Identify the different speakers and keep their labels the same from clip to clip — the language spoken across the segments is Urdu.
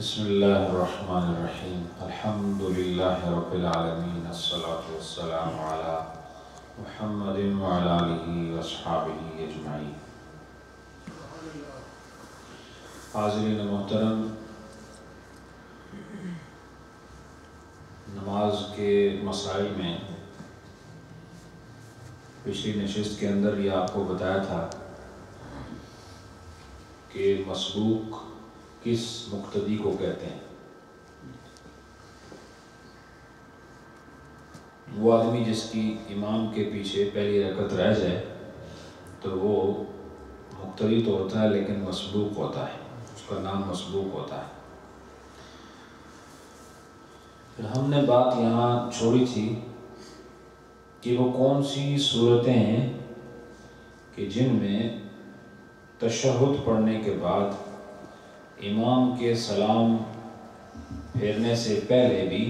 Speaker 1: بسم اللہ الرحمن الرحیم الحمدللہ رب العالمین الصلاة والسلام علی محمد وعلی آلہ واصحابہ اجمعین۔ حاضرین محترم، نماز کے مسائل میں پچھلی نشست کے اندر یہ آپ کو بتایا تھا کہ مسبوق کس مقتدی کو کہتے ہیں؟ وہ آدمی جس کی امام کے پیچھے پہلی رکعت رہ جائے تو وہ مقتدی تو ہوتا ہے لیکن مسبوق ہوتا ہے، اس کا نام مسبوق ہوتا ہے۔ پھر ہم نے بات یہاں چھوڑی تھی کہ وہ کون سی صورتیں ہیں کہ جن میں تشہد پڑھنے کے بعد امام کے سلام پھیرنے سے پہلے بھی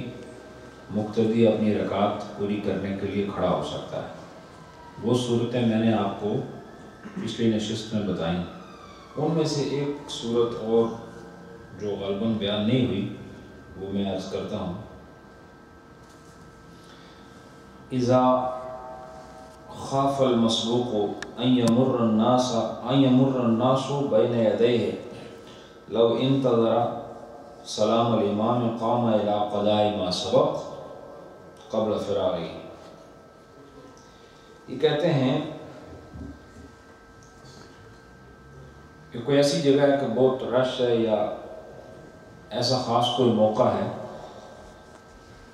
Speaker 1: مقتدی اپنی رکعت پوری کرنے کے لیے کھڑا ہو سکتا ہے۔ وہ صورتیں میں نے آپ کو پچھلی نشست میں بتائیں۔ ان میں سے ایک صورت اور جو غالباً بیان نہیں ہوئی وہ میں عرض کرتا ہوں۔ اذا خاف المسبوق ان يمر الناس بين يديه لو انتظر سلام الامام قام الى قضاء ما سبق قبل فراغه۔ یہ کہتے ہیں کہ کوئی ایسی جگہ ہے کہ بہت رش ہے یا ایسا خاص کوئی موقع ہے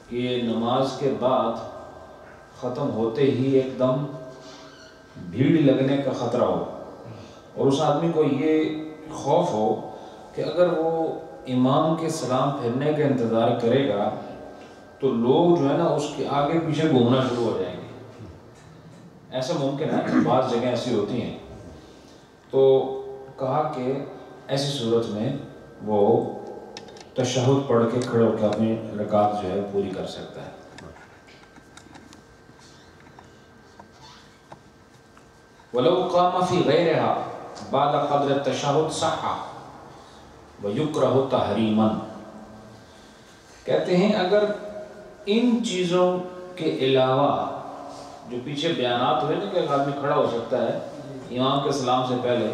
Speaker 1: کہ نماز کے بعد ختم ہوتے ہی ایک دم بھیڑ لگنے کا خطرہ ہو، اور اس آدمی کو یہ خوف ہو کہ اگر وہ امام کے سلام پھیرنے کا انتظار کرے گا تو لوگ جو ہے نا اس کے آگے پیچھے گھومنا شروع ہو جائیں گے۔ ایسا ممکن ہے، بعض جگہیں ایسی ہوتی ہیں۔ تو کہا کہ ایسی صورت میں وہ تشہد پڑھ کے کھڑے ہو کے اپنی رکعت جو ہے پوری کر سکتا ہے۔ وَلَوْ قَامَ فِي غَيْرِهَا بَعْدَ قَدْرِ التَّشَهُدِ صَحَّ وَيُكْرَهُ تَحْرِيمًا۔ کہتے ہیں اگر ان چیزوں کے علاوہ جو پیچھے بیانات ہوئے نا کہ ایک آدمی کھڑا ہو سکتا ہے امام کے سلام سے پہلے،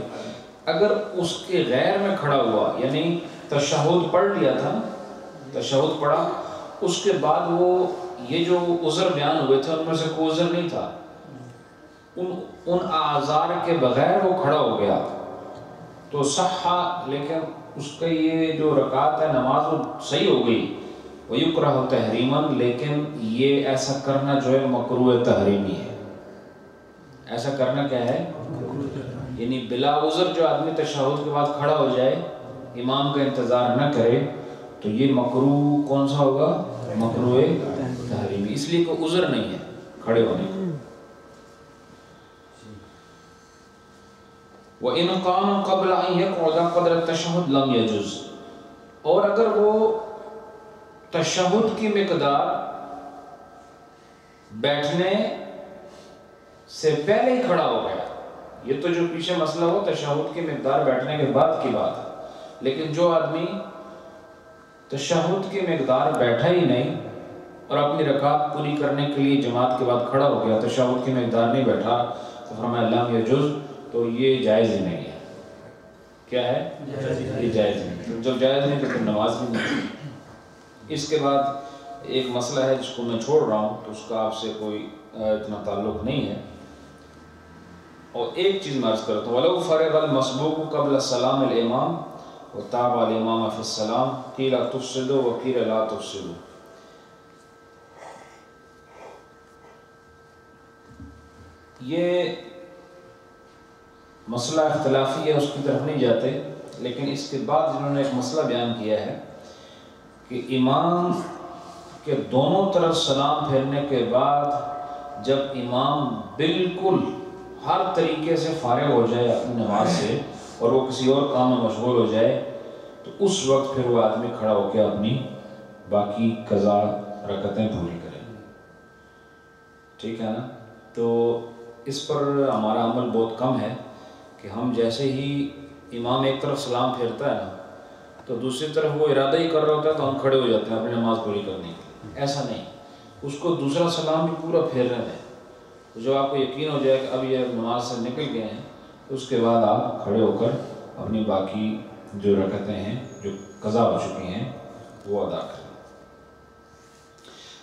Speaker 1: اگر اس کے غیر میں کھڑا ہوا یعنی تشہد پڑھ لیا تھا، تشہد پڑھا، اس کے بعد وہ یہ جو عذر بیان ہوئے تھے ان میں سے کوئی عذر نہیں تھا، ان اعذار کے بغیر وہ کھڑا ہو گیا تو صحّا، لیکن اس کا یہ جو رکعت ہے نماز وہ صحیح ہو گئی۔ وَيُكْرَهُ تَحْرِيمًا، لیکن یہ ایسا کرنا جو ہے مکروہ تحریمی ہے۔ ایسا کرنا کیا ہے؟ یعنی بلا عذر جو آدمی تشہد کے بعد کھڑا ہو جائے، امام کا انتظار نہ کرے، تو یہ مکروہ کون سا ہوگا؟ مکروہ تحریمی، اس لیے کوئی عذر نہیں ہے کھڑے ہونے کا۔ وَإِنْ قَامَ قَبْلَ أَنْ يَقْعُدَ قَدْرَ التَّشَهُدِ لَمْ يَجُزْ، اور اگر وہ تشہد کی مقدار بیٹھنے سے پہلے ہی کھڑا ہو گیا، یہ تو جو پیچھے مسئلہ ہو تشہد کی مقدار بیٹھنے کے بعد کی بات ہے، لیکن جو آدمی تشہد کی مقدار بیٹھا ہی نہیں اور اپنی رکعت پوری کرنے کے لیے جماعت کے بعد کھڑا ہو گیا، تشہد کی مقدار نہیں بیٹھا، تو فرمایا لم یجوز، تو یہ جائز ہی نہیں ہے۔ کیا ہے؟ یہ جائز نہیں۔ جب جائز نہیں تو پھر نماز بھی نہیں۔ اس کے بعد ایک مسئلہ ہے جس کو میں چھوڑ رہا ہوں، تو اس کا آپ سے کوئی اتنا تعلق نہیں ہے، اور ایک چیز میں عرض کرتا ہوں۔ وَلَوْ فَرِغَ الْمَسْبُوقُ قَبْلَ السَّلَامِ الْإِمَامِ وَتَابَ الْإِمَامَ فِي السَّلَامِ قِيلَ تُفْسِدُ وَقِيلَ لَا تُفْسِدُ۔ یہ مسئلہ اختلافی ہے، اس کی طرف نہیں جاتے، لیکن اس کے بعد جنہوں نے ایک مسئلہ بیان کیا ہے کہ امام کے دونوں طرف سلام پھیرنے کے بعد جب امام بالکل ہر طریقے سے فارغ ہو جائے اپنی نماز سے اور وہ کسی اور کام میں مشغول ہو جائے، تو اس وقت پھر وہ آدمی کھڑا ہو کے اپنی باقی قضا رکعتیں پوری کرے۔ ٹھیک ہے نا؟ تو اس پر ہمارا عمل بہت کم ہے کہ ہم جیسے ہی امام ایک طرف سلام پھیرتا ہے نا تو دوسری طرف وہ ارادہ ہی کر رہا ہوتا ہے تو ہم کھڑے ہو جاتے ہیں اپنی نماز پوری کرنے کے لیے. ایسا نہیں، اس کو دوسرا سلام بھی پورا پھیرنے دیں. جو آپ کو یقین ہو جائے کہ اب یہ نماز سے نکل گئے ہیں، اس کے بعد آپ کھڑے ہو کر اپنی باقی جو رکعتیں ہیں جو قضا ہو چکی ہیں وہ ادا کریں.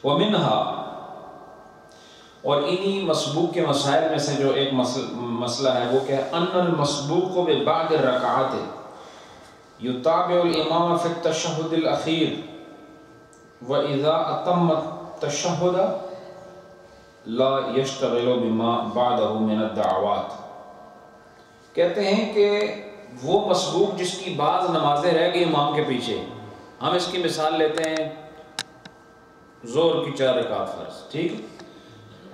Speaker 1: وَمِنْهَا، اور انہی مسبوق کے مسائل میں سے جو ایک مسئلہ ہے وہ کہ أَنَّ الْمَسْبُوقُ بِبَعْدِ الرَّكَعَاتِ يُتَابِعُ الْإِمَامَ فِي التَّشَهُّدِ الْأَخِيرِ وَإِذَا أَتَمَّ التَّشَهُّدَ لَا يَشْتَغِلُ بِمَا بَعْدَهُ مِنَ الدَّعَوَاتِ. کہتے ہیں کہ وہ مسبوق جس کی بعض نمازیں رہ گئی امام کے پیچھے، ہم اس کی مثال لیتے ہیں ظہر کی 4 رکعت فرض، ٹھیک.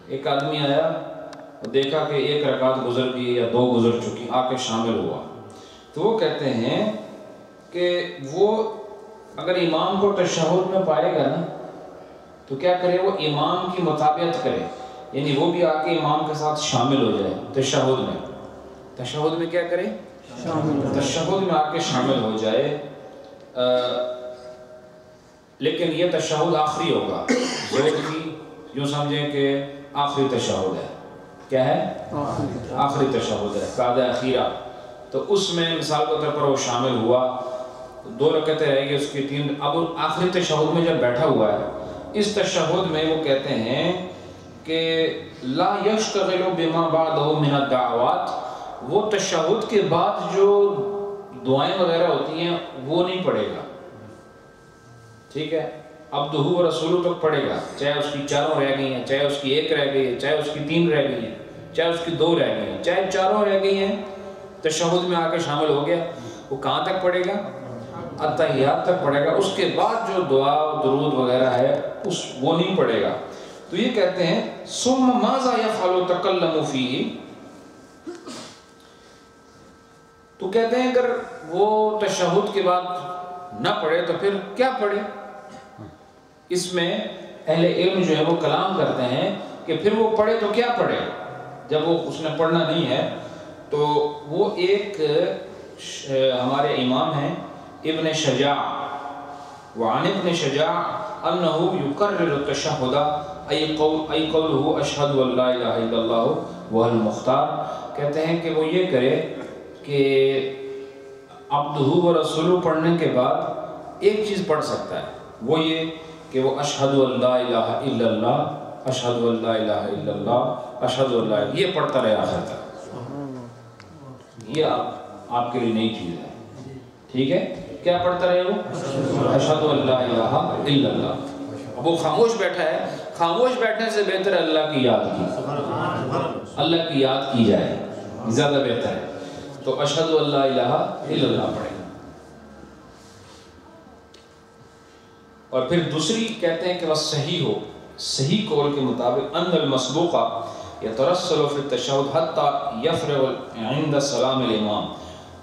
Speaker 1: ایک آدمی آیا اور دیکھا کہ 1 رکعت گزر گئی یا 2 گزر چکی، آ کے شامل ہوا، تو وہ کہتے ہیں کہ وہ اگر امام کو تشہد میں پائے گا نا تو کیا کرے، وہ امام کی مطابقت کرے، یعنی وہ بھی آ کے امام کے ساتھ شامل ہو جائے تشہد میں. تشہد میں کیا کرے، تشہد میں آ کے شامل ہو جائے. لیکن یہ تشہد آخری ہوگا، ظہر کی یوں سمجھیں کہ آخری تشہد ہے. کیا ہے؟ آخری تشہد ہے، قعدہ اخیرہ. تو اس میں مثال کے طور پر وہ شامل ہوا، 2 رکعتیں رہ گئی اس کی 3. اب آخری تشہد میں جب بیٹھا ہوا ہے، اس تشہد میں وہ کہتے ہیں کہ لا یشتغل بما بعدہ من الدعوات، وہ تشہد کے بعد جو دعائیں وغیرہ ہوتی ہیں وہ نہیں پڑھے گا، ٹھیک ہے. عبدہ و رسولہ تک پڑھے گا، چاہے اس کی 4 رہ گئی ہیں، چاہے اس کی 1 رہ گئی ہے، چاہے اس کی 3 رہ گئی ہیں، چاہے اس کی 2 رہ گئی ہیں، چاہے 4 رہ گئی ہیں. تشہد میں آ کے شامل ہو گیا، وہ کہاں تک پڑھے گا، اتحیات تک پڑھے گا. اس کے بعد جو دعا درود وغیرہ ہے وہ نہیں پڑھے گا. تو یہ کہتے ہیں ثم ماذا يفعل تکلم فیہ، تو کہتے ہیں اگر وہ تشہد کے بعد نہ پڑھے تو پھر کیا پڑھے. اس میں اہل علم جو ہے وہ کلام کرتے ہیں کہ پھر وہ پڑھے تو کیا پڑھے. جب وہ اس نے پڑھنا نہیں ہے تو وہ ایک ہمارے امام ہیں ابن شجاع، وعن ابن شجاع انہ یکرر التشہد ای قولہ اشہد ان لا الہ الا اللہ وهو المختار. کہتے ہیں کہ وہ یہ کرے کہ عبدہ و رسولہ پڑھنے کے بعد ایک چیز پڑھ سکتا ہے، وہ یہ کہ وہ اشہد ان لا الہ الا اللہ، اشہد ان لا الہ الا اللہ، اشہد ان لا، یہ پڑھتا رہے آخر تک. یہ آپ کے لیے نئی چیز ہے، ٹھیک ہے. کیا پڑھتا رہے وہ، اشہد ان لا الہ الا اللہ. اب وہ خاموش بیٹھا ہے، خاموش بیٹھنے سے بہتر ہے اللہ کی یاد کی، اللہ کی یاد کی جائے زیادہ بہتر ہے. تو اشہد ان لا الہ الا اللہ پڑھیں. اور پھر دوسری کہتے ہیں کہ بس صحیح ہو، صحیح قول کے مطابق ان المسبوق یترسل فی التشہد حتی یفرغ عند السلام الامام.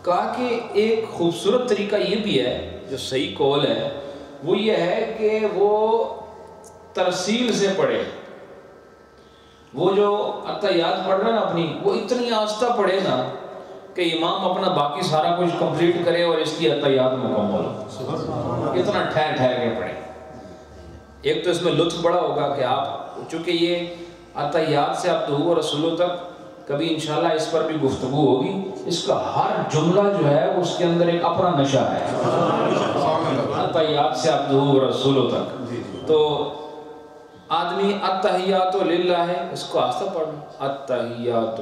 Speaker 1: کہا کہ ایک خوبصورت طریقہ یہ بھی ہے، جو صحیح قول ہے وہ یہ ہے کہ وہ ترسیل سے پڑھے. وہ جو اتحیات پڑھ رہا ہے نا اپنی، وہ اتنی آہستہ پڑھے نا کہ امام اپنا باقی سارا کچھ کمپلیٹ کرے اور اس کی اتحیات مکمل ہو. اتنا ٹھہر ٹھہر کے پڑھے. ایک تو اس میں لطف بڑا ہوگا کہ آپ، چونکہ یہ اتحیات سے عبدہ و رسولہ تک کبھی انشاءاللہ اس پر بھی گفتگو ہوگی، اس کا ہر جملہ جو ہے اس کے اندر ایک اپنا نشہ ہے، اتحیات سے عبدہ و رسولہ تک. تو آدمی التحیات للہ ہے، اس کو آستہ پڑھ لو، التحیات،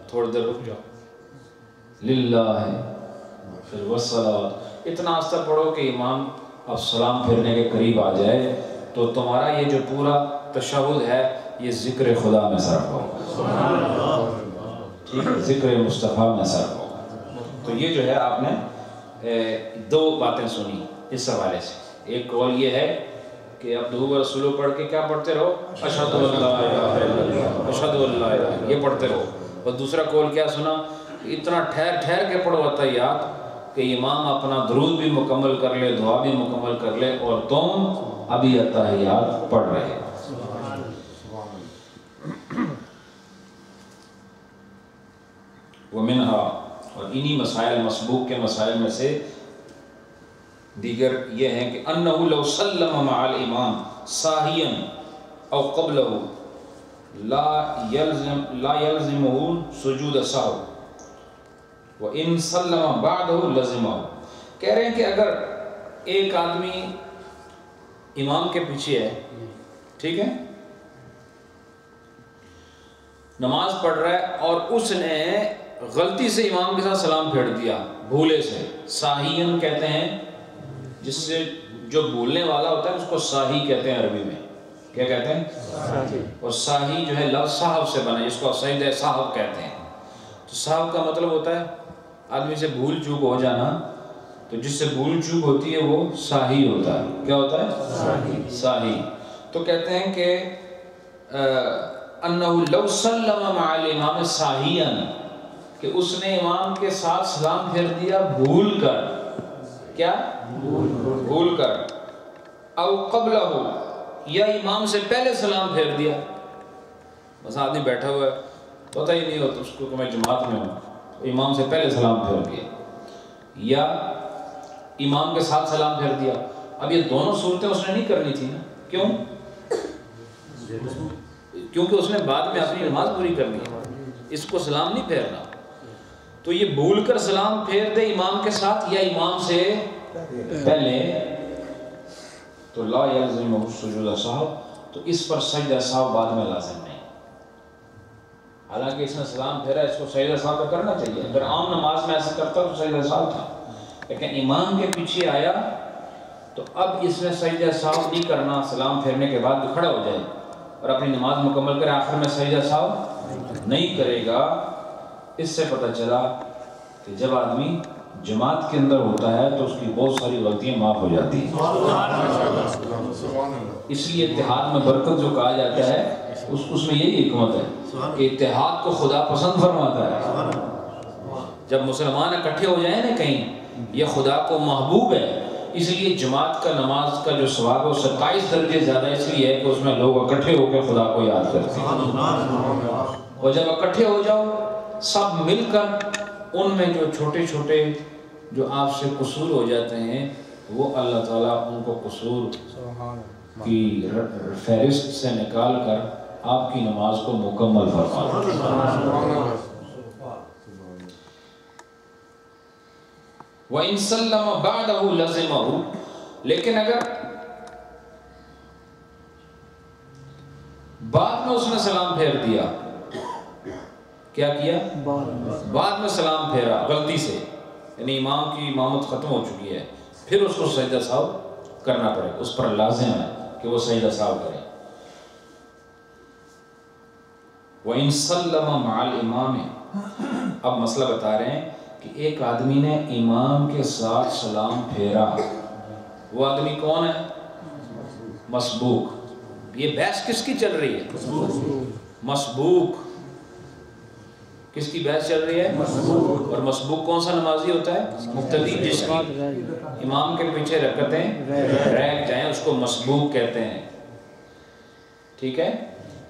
Speaker 1: تھوڑی دیر رک جاؤ، للہ ہے، پھر والصلاۃ، اتنا آستہ پڑھو کہ امام اب سلام پھرنے کے قریب آ جائے تو تمہارا یہ جو پورا تشہد ہے یہ ذکر خدا میں صرف ہوگا، ٹھیک ہے، ذکر مصطفیٰ میں صرف ہوگا. تو یہ جو ہے آپ نے 2 باتیں سنی اس حوالے سے. ایک قول یہ ہے کہ عبدہ و رسولہ پڑھ کے کیا پڑھتے رہو، اشہد ان لا الہ الا اللہ، اشہد ان لا الہ، یہ پڑھتے رہو. اور دوسرا قول کیا سنا، اتنا ٹھہر ٹھہر کے پڑھو اتحیات کہ امام اپنا درود بھی مکمل کر لے، دعا بھی مکمل کر لے اور تم ابھی اتحیات پڑھ رہے. ومنہا، اور انہی مسائل مسبوق کے مسائل میں سے دیگر یہ ہیں کہ انہ لو سلم مع الامام ساہیا او قبلہ لا یلزمہ سجود سہو وان سلم بعدہ لزمہ. کہہ رہے ہیں کہ اگر ایک آدمی امام کے پیچھے ہے، ٹھیک ہے، نماز پڑھ رہا ہے اور اس نے غلطی سے امام کے ساتھ سلام پھیر دیا بھولے سے، ساہین کہتے ہیں جس سے جو بھولنے والا ہوتا ہے اس کو ساہی کہتے ہیں عربی میں. کیا کہتے ہیں؟ ساہی. اور ساہی جو ہے لفظ صاحب سے بنا جس کو سجدہ صاحب کہتے ہیں. تو صاحب کا مطلب ہوتا ہے آدمی سے بھول چوک ہو جانا، تو جس سے بھول چوک ہوتی ہے وہ ساہی ہوتا ہے. کیا ہوتا ہے؟ ساہی. تو کہتے ہیں کہ انہ لو سلم مع الامام ساہیا، کہ اس نے امام کے ساتھ سلام پھیر دیا بھول کر. کیا؟ بھول کر. او قبلہ، یا امام سے پہلے سلام پھیر دیا. بس آدمی بیٹھا ہوا ہے، پتہ ہی نہیں ہوتا اس کو کہ میں جماعت میں ہوں، امام سے پہلے سلام پھیر دیا یا امام کے ساتھ سلام پھیر دیا. اب یہ دونوں صورتیں اس نے نہیں کرنی تھی نا. کیوں؟ کیونکہ اس نے بعد میں اپنی نماز پوری کرنی ہے، اس کو سلام نہیں پھیرنا. تو یہ بھول کر سلام پھیر دے امام کے ساتھ یا امام سے پہلے تو لا یلزمہ سجود سہو، تو اس پر سجدہ سہو بعد میں لازم نہیں. حالانکہ اس نے سلام پھیرا، اس کو سجدہ سہو کا کرنا چاہیے. اگر عام نماز میں ایسا کرتا تو سجدہ سہو تھا، لیکن امام کے پیچھے آیا تو اب اس میں سجدہ سہو نہیں کرنا. سلام پھیرنے کے بعد کھڑا ہو جائے اور اپنی نماز مکمل کرے، آخر میں سجدہ سہو نہیں کرے گا. اس سے پتہ چلا کہ جب آدمی جماعت کے اندر ہوتا ہے تو اس کی بہت ساری غلطیاں معاف ہو جاتی ہیں. اس لیے اتحاد میں برکت جو کہا جاتا ہے اس میں یہی حکمت ہے کہ اتحاد کو خدا پسند فرماتا ہے. جب مسلمان اکٹھے ہو جائیں نا کہیں، یہ خدا کو محبوب ہے. اس لیے جماعت کا نماز کا جو ثواب ہے وہ 27 درجے زیادہ اس لیے ہے کہ اس میں لوگ اکٹھے ہو کے خدا کو یاد کرتے ہیں. اور جب اکٹھے ہو جاؤ سب مل کر، ان میں جو چھوٹے چھوٹے جو آپ سے قصور ہو جاتے ہیں وہ اللہ تعالیٰ ان کو قصور کی فہرست سے نکال کر آپ کی نماز کو مکمل فرماتے ہیں. وَإِن سَلَّمَ بَعْدَهُ لَزِمَهُ، لیکن اگر بعد میں اس نے سلام پھیر دیا، کیا کیا؟ بعد میں سلام پھیرا غلطی سے، یعنی امام کی امامت ختم ہو چکی ہے، پھر اس کو سجدہ سہو کرنا پڑے گا. اس پر لازم ہے کہ وہ سجدہ سہو کرے. وَإِن سَلَّمَ مَعَ الْإِمَامِ، اب مسئلہ بتا رہے ہیں کہ ایک آدمی نے امام کے ساتھ سلام پھیرا. وہ آدمی کون ہے؟ مسبوق. یہ بحث کس کی چل رہی ہے؟ مسبوق. کس کی بحث چل رہی ہے؟ مسبوق. اور مسبوق کون سا نمازی ہوتا ہے؟ مقتدی، جس کی امام کے پیچھے رکعتیں رہ جائیں اس کو مسبوق کہتے ہیں. ٹھیک ہے.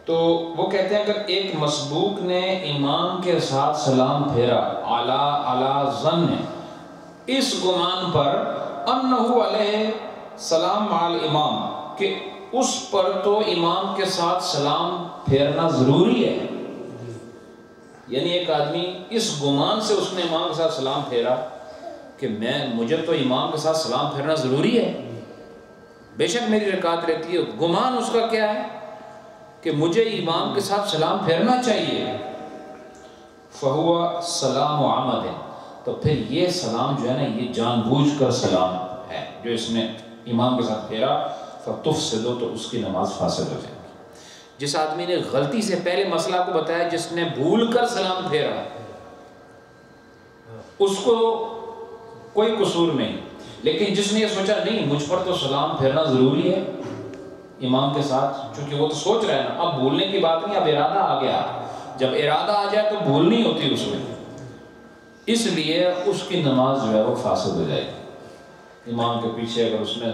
Speaker 1: تو وہ کہتے ہیں اگر ایک مسبوق نے امام کے ساتھ سلام پھیرا علی ظن، اس گمان پر انہ علیہ سلام مع الامام، کہ اس پر تو امام کے ساتھ سلام پھیرنا ضروری ہے. یعنی ایک آدمی اس گمان سے اس نے امام کے ساتھ سلام پھیرا کہ مجھے تو امام کے ساتھ سلام پھیرنا ضروری ہے، بے شک میری رکعت رہتی ہے. گمان اس کا کیا ہے؟ کہ مجھے امام کے ساتھ سلام پھیرنا چاہیے. فَهُوَ سَلَامُ عَمَدٍ، تو پھر یہ سلام جو ہے نا یہ جان بوجھ کر سلام ہے جو اس نے امام کے ساتھ پھیرا. فَتُفْسِدُ، تو اس کی نماز فاسد ہو جائے گی. جس آدمی نے غلطی سے پہلے مسئلہ کو بتایا، جس نے بھول کر سلام پھیرا، اس کو کوئی قصور نہیں. لیکن جس نے یہ سوچا نہیں مجھ پر تو سلام پھیرنا ضروری ہے امام کے ساتھ، چونکہ وہ تو سوچ رہا ہے نا، اب بھولنے کی بات نہیں، اب ارادہ آ گیا. جب ارادہ آ جائے تو بھول نہیں ہوتی اس میں، اس لیے اس کی نماز جو ہے وہ فاسد ہو جائے گی. امام کے پیچھے اگر اس نے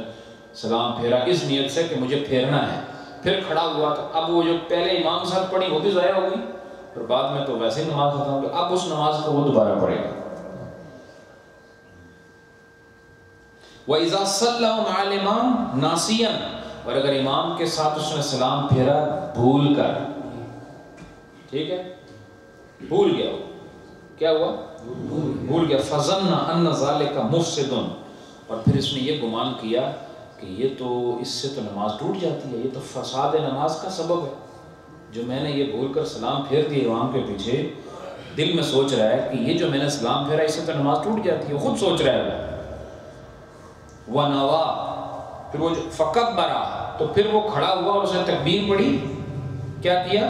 Speaker 1: سلام پھیرا اس نیت سے کہ مجھے پھیرنا ہے، پھر کھڑا ہوا تو اب وہ جو پہلے امام کے ساتھ پڑھی وہ بھی ضائع ہو گئی، اور بعد میں تو ویسے ہی نماز ختم ہو گئی. اب اس نماز کو وہ دوبارہ پڑھے گا. وَإِذَا صَلَّى مَعَ الْإِمَامِ نَاسِيًا، اور اگر امام کے ساتھ اس نے سلام پھیرا بھول کر، ٹھیک ہے، بھول گیا، کیا ہوا؟ بھول گیا، فَظَنَّ أَنَّ ذَلِكَ مُفْسِدٌ، اور پھر اس نے یہ گمان کیا کہ یہ تو اس سے تو نماز ٹوٹ جاتی ہے، یہ تو فساد نماز کا سبب ہے، جو میں نے یہ بھول کر سلام پھیر دیا امام کے پیچھے، دل میں سوچ رہا ہے کہ یہ جو میں نے سلام پھیرا اس سے تو نماز ٹوٹ جاتی ہے، خود سوچ رہا ہے وَنَوَا، پھر وہ فَكَبَّرَ، تو پھر وہ کھڑا ہوا اور اس نے تکبیر پڑھی، کیا کیا؟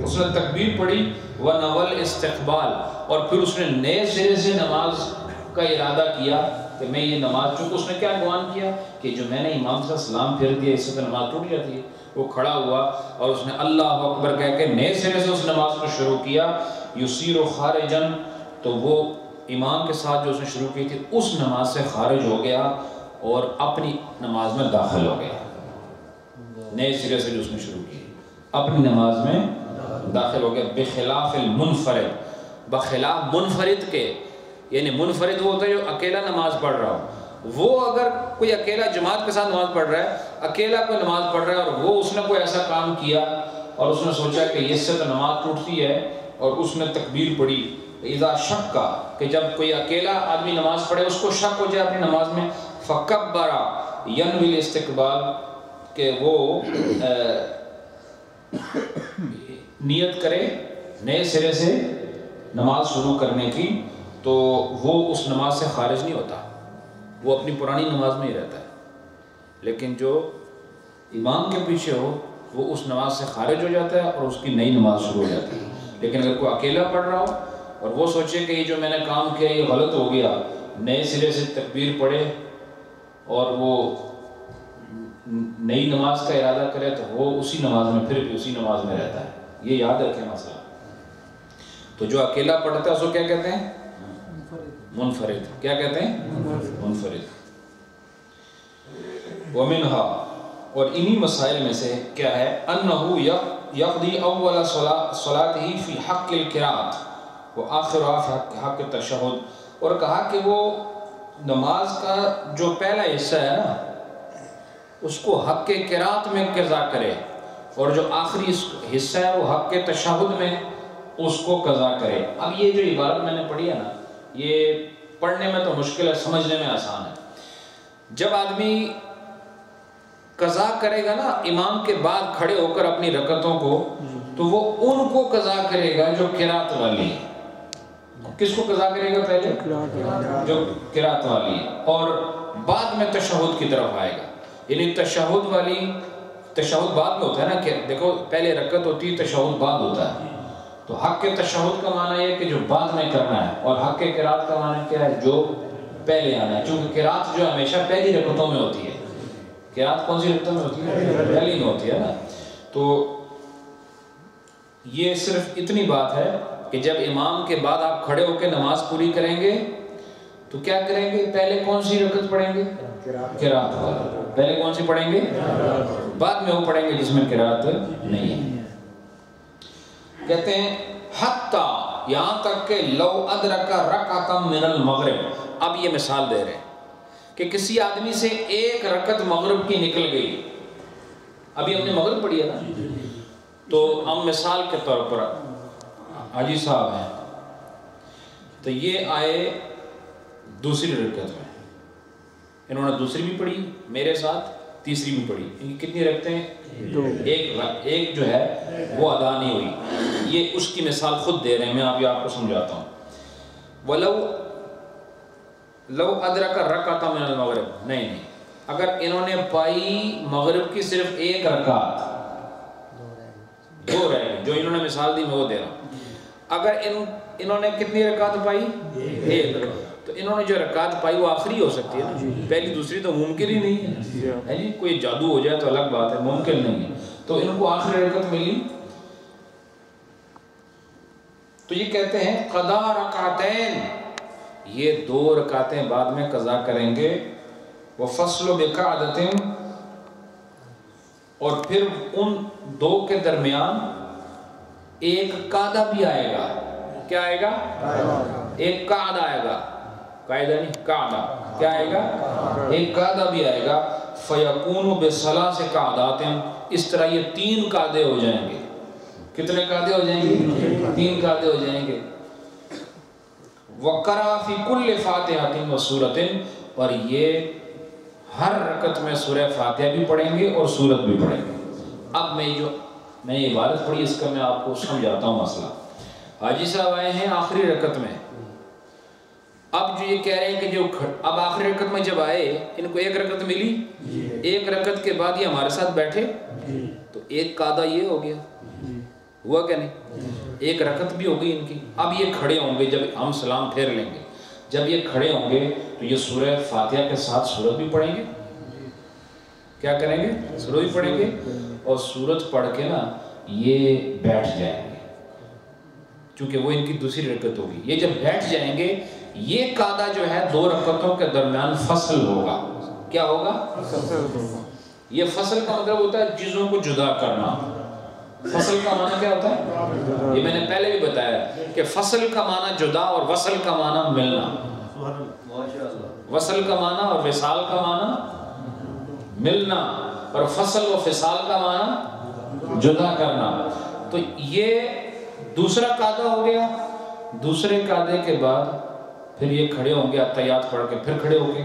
Speaker 1: اس نے تکبیر پڑھی، وَنَوَا الْإِسْتِقْبَالَ، اور پھر اس نے نئے سرے سے نماز کا ارادہ کیا کہ میں یہ نماز، چونکہ اس نے کیا گمان کیا کہ جو میں نے امام سے سلام پھیر دیا اس سے تو نماز ٹوٹ جاتی ہے، وہ کھڑا ہوا اور اس نے اللہ اکبر کہہ کے نئے سرے سے اس نماز کو شروع کیا، یُصِیرُ خارجن، تو وہ امام کے ساتھ جو اس نے شروع کی تھی اس نماز سے خارج ہو گیا اور اپنی نماز میں داخل ہو گیا، نئے سرے سے جو اس نے شروع کی اپنی نماز میں داخل ہو گیا، بخلاف المنفرد، بخلاف منفرد کے، یعنی منفرد وہ ہوتا ہے جو اکیلا نماز پڑھ رہا ہو، وہ اگر کوئی اکیلا جماعت کے ساتھ نماز پڑھ رہا ہے، اکیلا کوئی نماز پڑھ رہا ہے اور وہ اس نے کوئی ایسا کام کیا اور اس نے سوچا کہ اس سے تو نماز ٹوٹتی ہے اور اس نے تکبیر پڑھی، اذا شک کا، کہ جب کوئی اکیلا آدمی نماز پڑھے اس کو شک ہو جائے اپنی نماز میں، فکبر ینوی الاستقبال، کہ وہ نیت کرے نئے سرے سے نماز شروع کرنے کی، تو وہ اس نماز سے خارج نہیں ہوتا، وہ اپنی پرانی نماز میں ہی رہتا ہے، لیکن جو امام کے پیچھے ہو وہ اس نماز سے خارج ہو جاتا ہے اور اس کی نئی نماز شروع ہو جاتی ہے۔ لیکن اگر کوئی اکیلا پڑھ رہا ہو اور وہ سوچے کہ یہ جو میں نے کام کیا یہ غلط ہو گیا، نئے سرے سے تکبیر پڑھے اور وہ نئی نماز کا ارادہ کرے تو وہ اسی نماز میں، پھر بھی اسی نماز میں رہتا ہے، یہ یاد رکھیں مسئلہ۔ تو جو اکیلا پڑھتا ہے اس کو کیا کہتے ہیں؟ منفرد۔ کیا کہتے ہیں؟ منفرد۔ وَمِنْهَا، اور انہی مسائل میں سے کیا ہے، أَنَّهُ يَقْضِي أَوَّلَ صَلَاتِهِ فِي حَقِّ الْقِرَاءَةِ وَآخِرُهَا فِي حَقِّ التَّشَهُّدِ، اور کہا کہ وہ نماز کا جو پہلا حصہ ہے نا اس کو حق قرات میں قضا کرے، اور جو آخری حصہ ہے وہ حق تشہد میں اس کو قضا کرے۔ اب یہ جو عبارت میں نے پڑھی ہے نا، یہ پڑھنے میں تو مشکل ہے، سمجھنے میں آسان ہے۔ جب آدمی قضا کرے گا نا امام کے بعد کھڑے ہو کر اپنی رکعتوں کو، تو وہ ان کو قضا کرے گا جو قرات والی ہے۔ کس کو قضا کرے گا؟ پہلے جو قرات والی ہے، اور بعد میں تشہد کی طرف آئے گا، یعنی تشہد والی، تشہد بعد میں ہوتا ہے نا، کہ دیکھو پہلے رکعت ہوتی ہے، تشہد بعد ہوتا ہے، تو حق تشہد کا معنی یہ کہ جو بعد میں کرنا ہے، اور حق قرات کا معنی کیا ہے؟ جو پہلے آنا ہے، چونکہ قرات جو ہمیشہ پہلی رکعتوں میں ہوتی ہے۔ قرات کون سی رکعتوں میں ہوتی ہے؟ پہلی میں ہوتی ہے نا۔ تو یہ صرف اتنی بات ہے کہ جب امام کے بعد آپ کھڑے ہو کے نماز پوری کریں گے تو کیا کریں گے؟ پہلے کون سی رکعت پڑھیں گے؟ قرات والا۔ پہلے کون سی پڑھیں گے؟ بعد میں وہ پڑھیں گے جس میں قرات نہیں ہے۔ کہتے ہیں حتی، یہاں تک کہ لو ادرک رکعۃ من المغرب، اب یہ مثال دے رہے ہیں کہ کسی آدمی سے ایک رکعت مغرب کی نکل گئی، ابھی ہم نے مغرب پڑھی ہے نا، تو ہم مثال کے طور پر حاجی صاحب ہیں تو یہ آئے دوسری رکعت میں، انہوں نے دوسری بھی پڑھی میرے ساتھ، تیسری بھی پڑھی، ان کی کتنی رکعتیں ہیں؟ ایک جو ہے وہ ادا نہیں ہوئی۔ یہ اس کی مثال خود دے رہے ہیں، میں ابھی آپ کو سمجھاتا ہوں۔ وَلَوْ لو ادرک رکعۃ من المغرب، نہیں، اگر انہوں نے پائی مغرب کی صرف ایک رکعت، دو رہ گئی، جو انہوں نے مثال دی میں وہ دے رہا ہوں۔ اگر انہوں نے کتنی رکعت پائی؟ ایک، تو انہوں نے جو رکعت پائی وہ آخری ہو سکتی ہے نا، پہلی دوسری تو ممکن ہی نہیں ہے، یعنی کوئی جادو ہو جائے تو الگ بات ہے، ممکن نہیں ہے، تو ان کو آخری رکعت ملی، تو یہ کہتے ہیں قضا رکعتین، یہ دو رکعتیں بعد میں قضا کریں گے، وفصل بقعدۃ، اور پھر ان دو کے درمیان ایک قعدہ بھی آئے گا۔ کیا آئے گا؟ ایک قعدہ آئے گا، قاعدہ نہیں قاعدہ، کیا آئے گا؟ ایک قاعدہ بھی آئے گا، فَيَكُونُ بِثَلَاثِ قَعْدَاتٍ، اس طرح یہ 3 قاعدے ہو جائیں گے۔ کتنے قاعدے ہو جائیں گے؟ 3 قاعدے ہو جائیں گے۔ وَقَرَأَ فِي كُلِّ فَاتِحَةٍ وَسُورَةٍ، اور یہ ہر رکعت میں سورہ فاتحہ بھی پڑھیں گے اور سورت بھی پڑھیں گے۔ اب میں یہ عبارت پڑھی، اس کا میں آپ کو سمجھاتا ہوں مسئلہ۔ حاجی صاحب آئے ہیں آخری رکعت میں، اب جو یہ کہہ رہے ہیں کہ جو اب آخری رکعت میں جب آئے، ان کو 1 رکعت ملی، 1 رکعت کے بعد یہ ہمارے ساتھ بیٹھے تو ایک قاعدہ یہ ہو گیا، ہوا کہ نہیں؟ 1 رکعت بھی ہوگی ان کی۔ اب یہ کھڑے ہوں گے، جب ہم سلام پھیر لیں گے، جب یہ کھڑے ہوں گے تو یہ سورہ فاتحہ کے ساتھ سورت بھی پڑھیں گے۔ کیا کریں گے؟ سورت بھی پڑھیں گے، اور سورت پڑھ کے نا یہ بیٹھ جائیں گے، چونکہ وہ ان کی دوسری رکعت ہوگی۔ یہ جب بیٹھ جائیں گے، یہ قاعدہ جو ہے 2 رکعتوں کے درمیان فصل ہوگا۔ کیا ہوگا؟ یہ فصل کا مطلب ہوتا ہے چیزوں کو جدا کرنا۔ فصل کا معنی کیا ہوتا ہے؟ یہ میں نے پہلے بھی بتایا کہ فصل کا معنی جدا اور وصل کا معنی ملنا۔ وصل کا معنی اور وصال کا معنی ملنا، اور فصل و فصال کا معنی جدا کرنا۔ تو یہ دوسرا قاعدہ ہو گیا۔ دوسرے قاعدے کے بعد پھر یہ کھڑے ہوں گے، اتحیات پڑھ کے پھر کھڑے ہوں گے،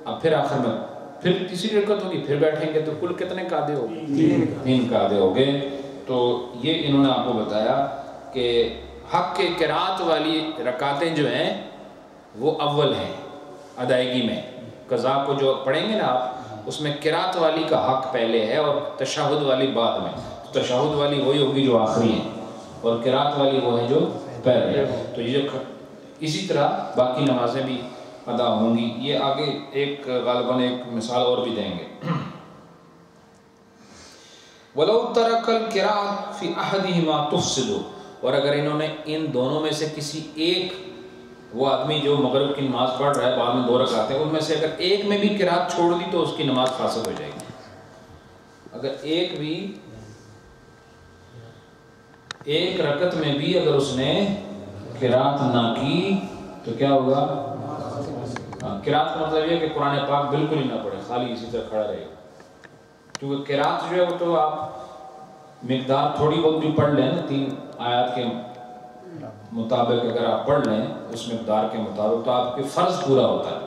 Speaker 1: اب پھر آخر میں پھر تیسری رکعت ہوگی، پھر بیٹھیں گے، تو کل کتنے قاعدے ہو گئے؟ 3 قاعدے ہو گئے۔ تو یہ انہوں نے آپ کو بتایا کہ حق کے قرات والی رکعتیں جو ہیں وہ اول ہیں ادائیگی میں۔ قضا کو جو پڑھیں گے نا آپ، اس میں قرات والی کا حق پہلے ہے اور تشہد والی بعد میں۔ تشہد والی وہی ہوگی جو آخری ہے، اور قرات والی وہ ہے جو پہلے ہے۔ تو یہ جو اسی طرح باقی نمازیں بھی ادا ہوں گی۔ یہ آگے ایک غالباً ایک مثال اور بھی دیں گے۔ وَلَوْ تَرَكَ الْقِرَاءَةَ فِي أَحَدِهِمَا تُفْسِدُ، اور اگر انہوں نے ان دونوں میں سے کسی ایک، وہ آدمی جو مغرب کی نماز پڑھ رہا ہے بعد میں 2 رکعتیں، ان میں سے اگر ایک میں بھی قرات چھوڑ دی تو اس کی نماز فاسد ہو جائے گی۔ اگر ایک رکعت میں بھی اگر اس نے قرات نہ کی تو کیا ہوگا؟ قرات کا مطلب یہ کہ قرآن پاک بالکل ہی نہ پڑھے، خالی اسی طرح کھڑا رہے گا۔ کیونکہ قرات جو ہے وہ تو آپ مقدار تھوڑی بہت بھی پڑھ لیں نا، 3 آیات کے مطابق اگر آپ پڑھ لیں اس مقدار کے مطابق، تو آپ کے فرض پورا ہوتا ہے۔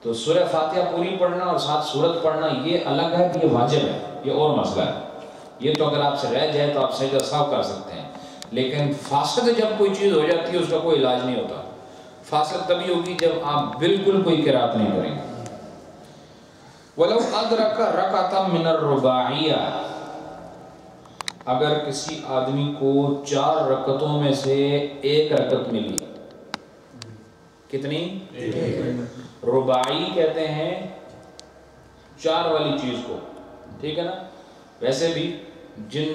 Speaker 1: تو سورہ فاتحہ پوری پڑھنا اور ساتھ سورت پڑھنا یہ الگ ہے، یہ واجب ہے، یہ اور مسئلہ ہے۔ یہ تو اگر آپ سے رہ جائے تو آپ سجدہ سہو کر سکتے ہیں، لیکن فاسد جب کوئی چیز ہو جاتی ہے اس کا کوئی علاج نہیں ہوتا۔ فاسد تبھی ہوگی جب آپ بالکل کوئی قرات نہیں کریں گے۔ وَلَوْ أَدْرَكَ رَكَعَةً مِّنَ الرُّبَاعِيَّةِ، اگر کسی آدمی کو 4 رکعتوں میں سے 1 رکعت ملی، کتنی؟ رباعی کہتے ہیں 4 والی چیز کو، ٹھیک ہے نا؟ ویسے بھی جن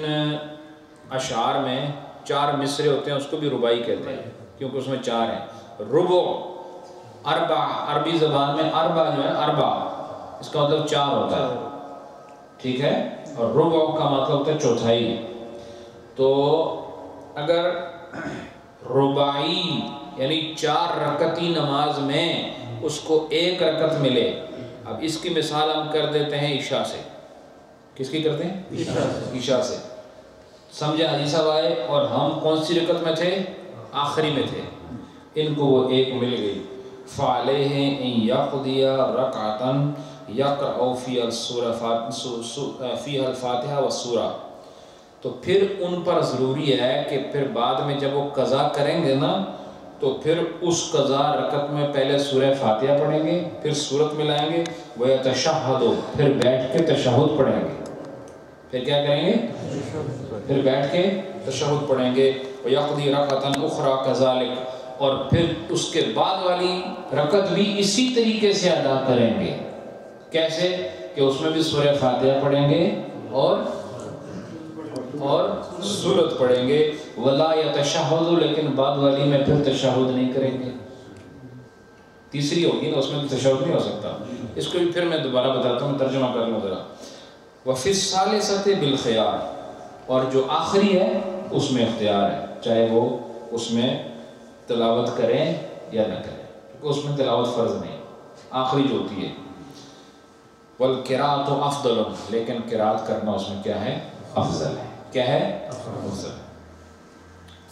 Speaker 1: اشعار میں 4 مصرے ہوتے ہیں اس کو بھی رباعی کہتے ہیں، کیونکہ اس میں 4 ہیں۔ ربع، اربع، عربی زبان میں اربع جو ہے، اربع اس کا مطلب 4 ہوتا ہے، ٹھیک ہے؟ اور ربع کا مطلب ہوتا ہے چوتھائی۔ تو اگر رباعی یعنی 4 رکعتی نماز میں اس کو 1 رکعت ملے، اب اس کی مثال ہم کر دیتے ہیں عشاء سے۔ کس کی کرتے ہیں؟ عشاء سے۔ سمجھے حاجی صاحب آئے، اور ہم کون سی رکعت میں تھے؟ آخری میں تھے، ان کو وہ 1 مل گئی۔ فَعَلَيْهِ إِن يَقْضِيَ رَكْعَةً يَقْرَأُ فِيهَا الْفَاتِحَةَ وَالسُّورَةَ، تو پھر ان پر ضروری ہے کہ پھر بعد میں جب وہ قضا کریں گے نا، تو پھر اس قضا رکعت میں پہلے سورہ فاتحہ پڑھیں گے، پھر سورت ملائیں گے، وَيَتَشَهَّدُ، پھر بیٹھ کے تشہد پڑھیں گے۔ پھر کیا کریں گے؟ پھر بیٹھ کے تشہد پڑھیں گے۔ وَيَقْضِي رَكْعَةً أُخْرَى كَذَلِكَ، اور پھر اس کے بعد والی رکعت بھی اسی طریقے سے ادا کریں گے۔ کیسے؟ کہ اس میں بھی سورہ فاتحہ پڑھیں گے اور سورت پڑھیں گے۔ وَلَا يَتَشَهَّدُ، لیکن بعد والی میں پھر تشہد نہیں کریں گے۔ تیسری ہوگی نا، اس میں تشہد نہیں ہو سکتا۔ اس کو بھی پھر میں دوبارہ بتاتا ہوں، ترجمہ کر لوں ذرا۔ وَفِي الثَّالِثَةِ بِالْخِيَارِ، اور جو آخری ہے اس میں اختیار ہے، چاہے وہ اس میں تلاوت کریں یا نہ کریں۔ اس میں تلاوت فرض نہیں، آخری جو ہوتی ہے والقراءۃ افضل، لیکن قراءت کرنا اس میں کیا ہے؟ افضل ہے۔ کیا ہے؟ افضل ہے۔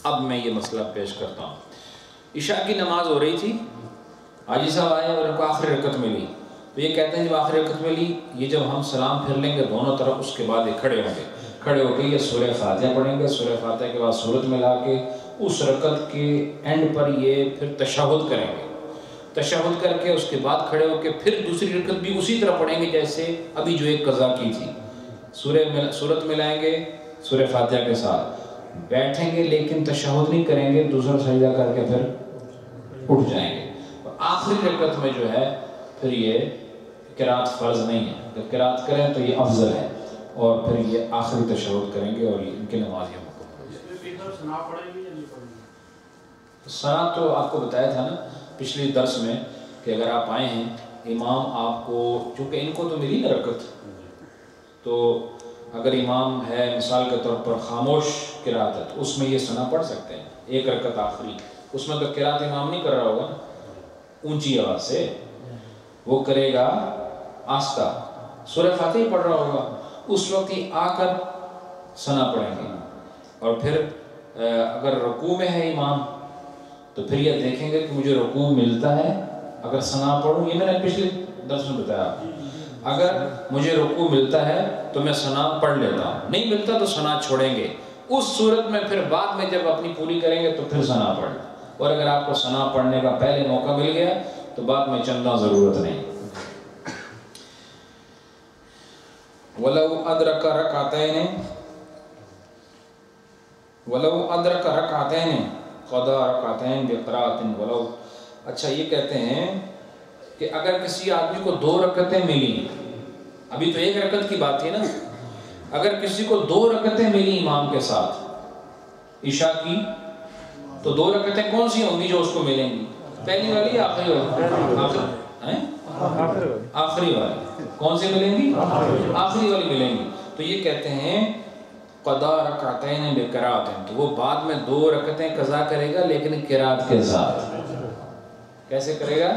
Speaker 1: اب میں یہ مسئلہ پیش کرتا ہوں۔ عشاء کی نماز ہو رہی تھی، حاجی صاحب آئے اور ان کو آخری رکعت ملی، تو یہ کہتے ہیں جب آخری رکعت ملی، یہ جب ہم سلام پھر لیں گے دونوں طرف، اس کے بعد یہ کھڑے ہوں گے، کھڑے ہو کے یہ سورہ فاتحہ پڑھیں گے، سورہ فاتحہ کے بعد سورت ملا کے اس رکعت کے اینڈ پر یہ پھر تشہد کریں گے، تشہد کر کے اس کے بعد کھڑے ہو کے پھر دوسری رکعت بھی اسی طرح پڑھیں گے جیسے ابھی جو ایک قضا کی تھی، سورت ملائیں گے سورہ فاتحہ کے ساتھ، بیٹھیں گے لیکن تشہد نہیں کریں گے، دوسرا سجدہ کر کے پھر اٹھ جائیں گے۔ آخری رکعت میں جو ہے پھر یہ قرات فرض نہیں ہے، اگر قرات کریں تو یہ افضل ہے، اور پھر یہ آخری تشہد کریں گے اور ان کی نماز یہ مکمل ہے۔ ثنا تو آپ کو بتایا تھا نا پچھلی درس میں کہ اگر آپ آئے ہیں امام آپ کو، چونکہ ان کو تو ملی نا رکعت، تو اگر امام ہے مثال کے طور پر خاموش قرات ہے تو اس میں یہ ثنا پڑھ سکتے ہیں، ایک رکعت آخری، اس میں تو قرات امام نہیں کر رہا ہوگا اونچی آواز سے، وہ کرے گا آہستہ، سورہ فاتحہ ہی پڑھ رہا ہوگا، اس وقت ہی آ کر ثنا پڑھیں گے، اور پھر اگر رکوع میں ہے امام تو پھر یہ دیکھیں گے کہ مجھے رکوع ملتا ہے، اگر ثنا پڑھوں، یہ میں نے پچھلے درس میں بتایا، اگر مجھے رکوع ملتا ہے تو میں ثنا پڑھ لیتا ہوں، نہیں ملتا تو ثنا چھوڑیں گے، اس صورت میں پھر بعد میں جب اپنی پوری کریں گے تو پھر ثنا پڑھ لیں، اور اگر آپ کو ثنا پڑھنے کا پہلے موقع مل گیا تو بعد میں چندہ ضرورت نہیں۔ وَلَوْ أَدْرَكَ رَكْعَتَيْنِ قَضَى رَكْعَتَيْنِ بِقِرَاءَةٍ وَلَوْ، اچھا یہ کہتے ہیں کہ اگر کسی آدمی کو 2 رکعتیں ملی، ابھی تو ایک رکعت کی بات تھی نا، اگر کسی کو 2 رکعتیں ملی امام کے ساتھ عشاء کی، تو 2 رکعتیں کون سی ہوں گی جو اس کو ملیں گی؟ پہلی والی یا آخری والی؟ آخری والی۔ کون سی ملیں گی؟ آخری والی ملیں گی۔ تو یہ کہتے ہیں قضا رکعتین بقراءۃ، تو وہ بعد میں 2 رکعتیں قضا کرے گا لیکن قرات کے ساتھ۔ کیسے کرے گا؟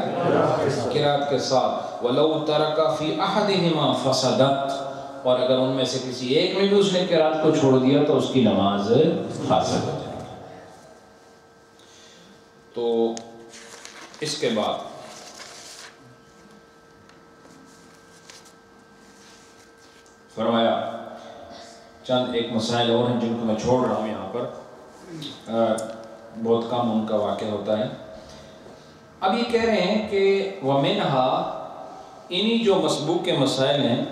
Speaker 1: قرات کے ساتھ۔ وَلَوْ تَرَكَ فِي أَحَدِهِمَا فَسَدَتْ، اور اگر ان میں سے کسی ایک میں بھی اس نے قرات کو چھوڑ دیا تو اس کی نماز فاسد ہو جائے گی۔ تو اس کے بعد فرمایا چند ایک مسائل اور ہیں جن کو میں چھوڑ رہا ہوں یہاں پر، بہت کم ان کا واقعہ ہوتا ہے۔ اب یہ کہہ رہے ہیں کہ وَمِنْهَا، انہی جو مسبوق کے مسائل ہیں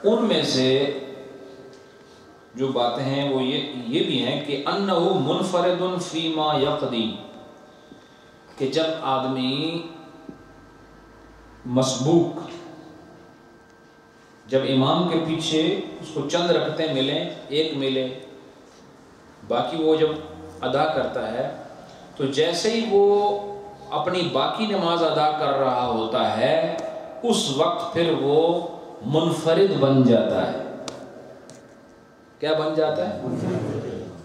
Speaker 1: ان میں سے جو باتیں ہیں وہ یہ بھی ہیں کہ أَنَّهُ مُنْفَرِدٌ فِي مَا يَقْضِي، کہ جب آدمی مسبوق، جب امام کے پیچھے اس کو چند رکعتیں ملیں، ایک ملے، باقی وہ جب ادا کرتا ہے تو جیسے ہی وہ اپنی باقی نماز ادا کر رہا ہوتا ہے اس وقت پھر وہ منفرد بن جاتا ہے۔ کیا بن جاتا ہے؟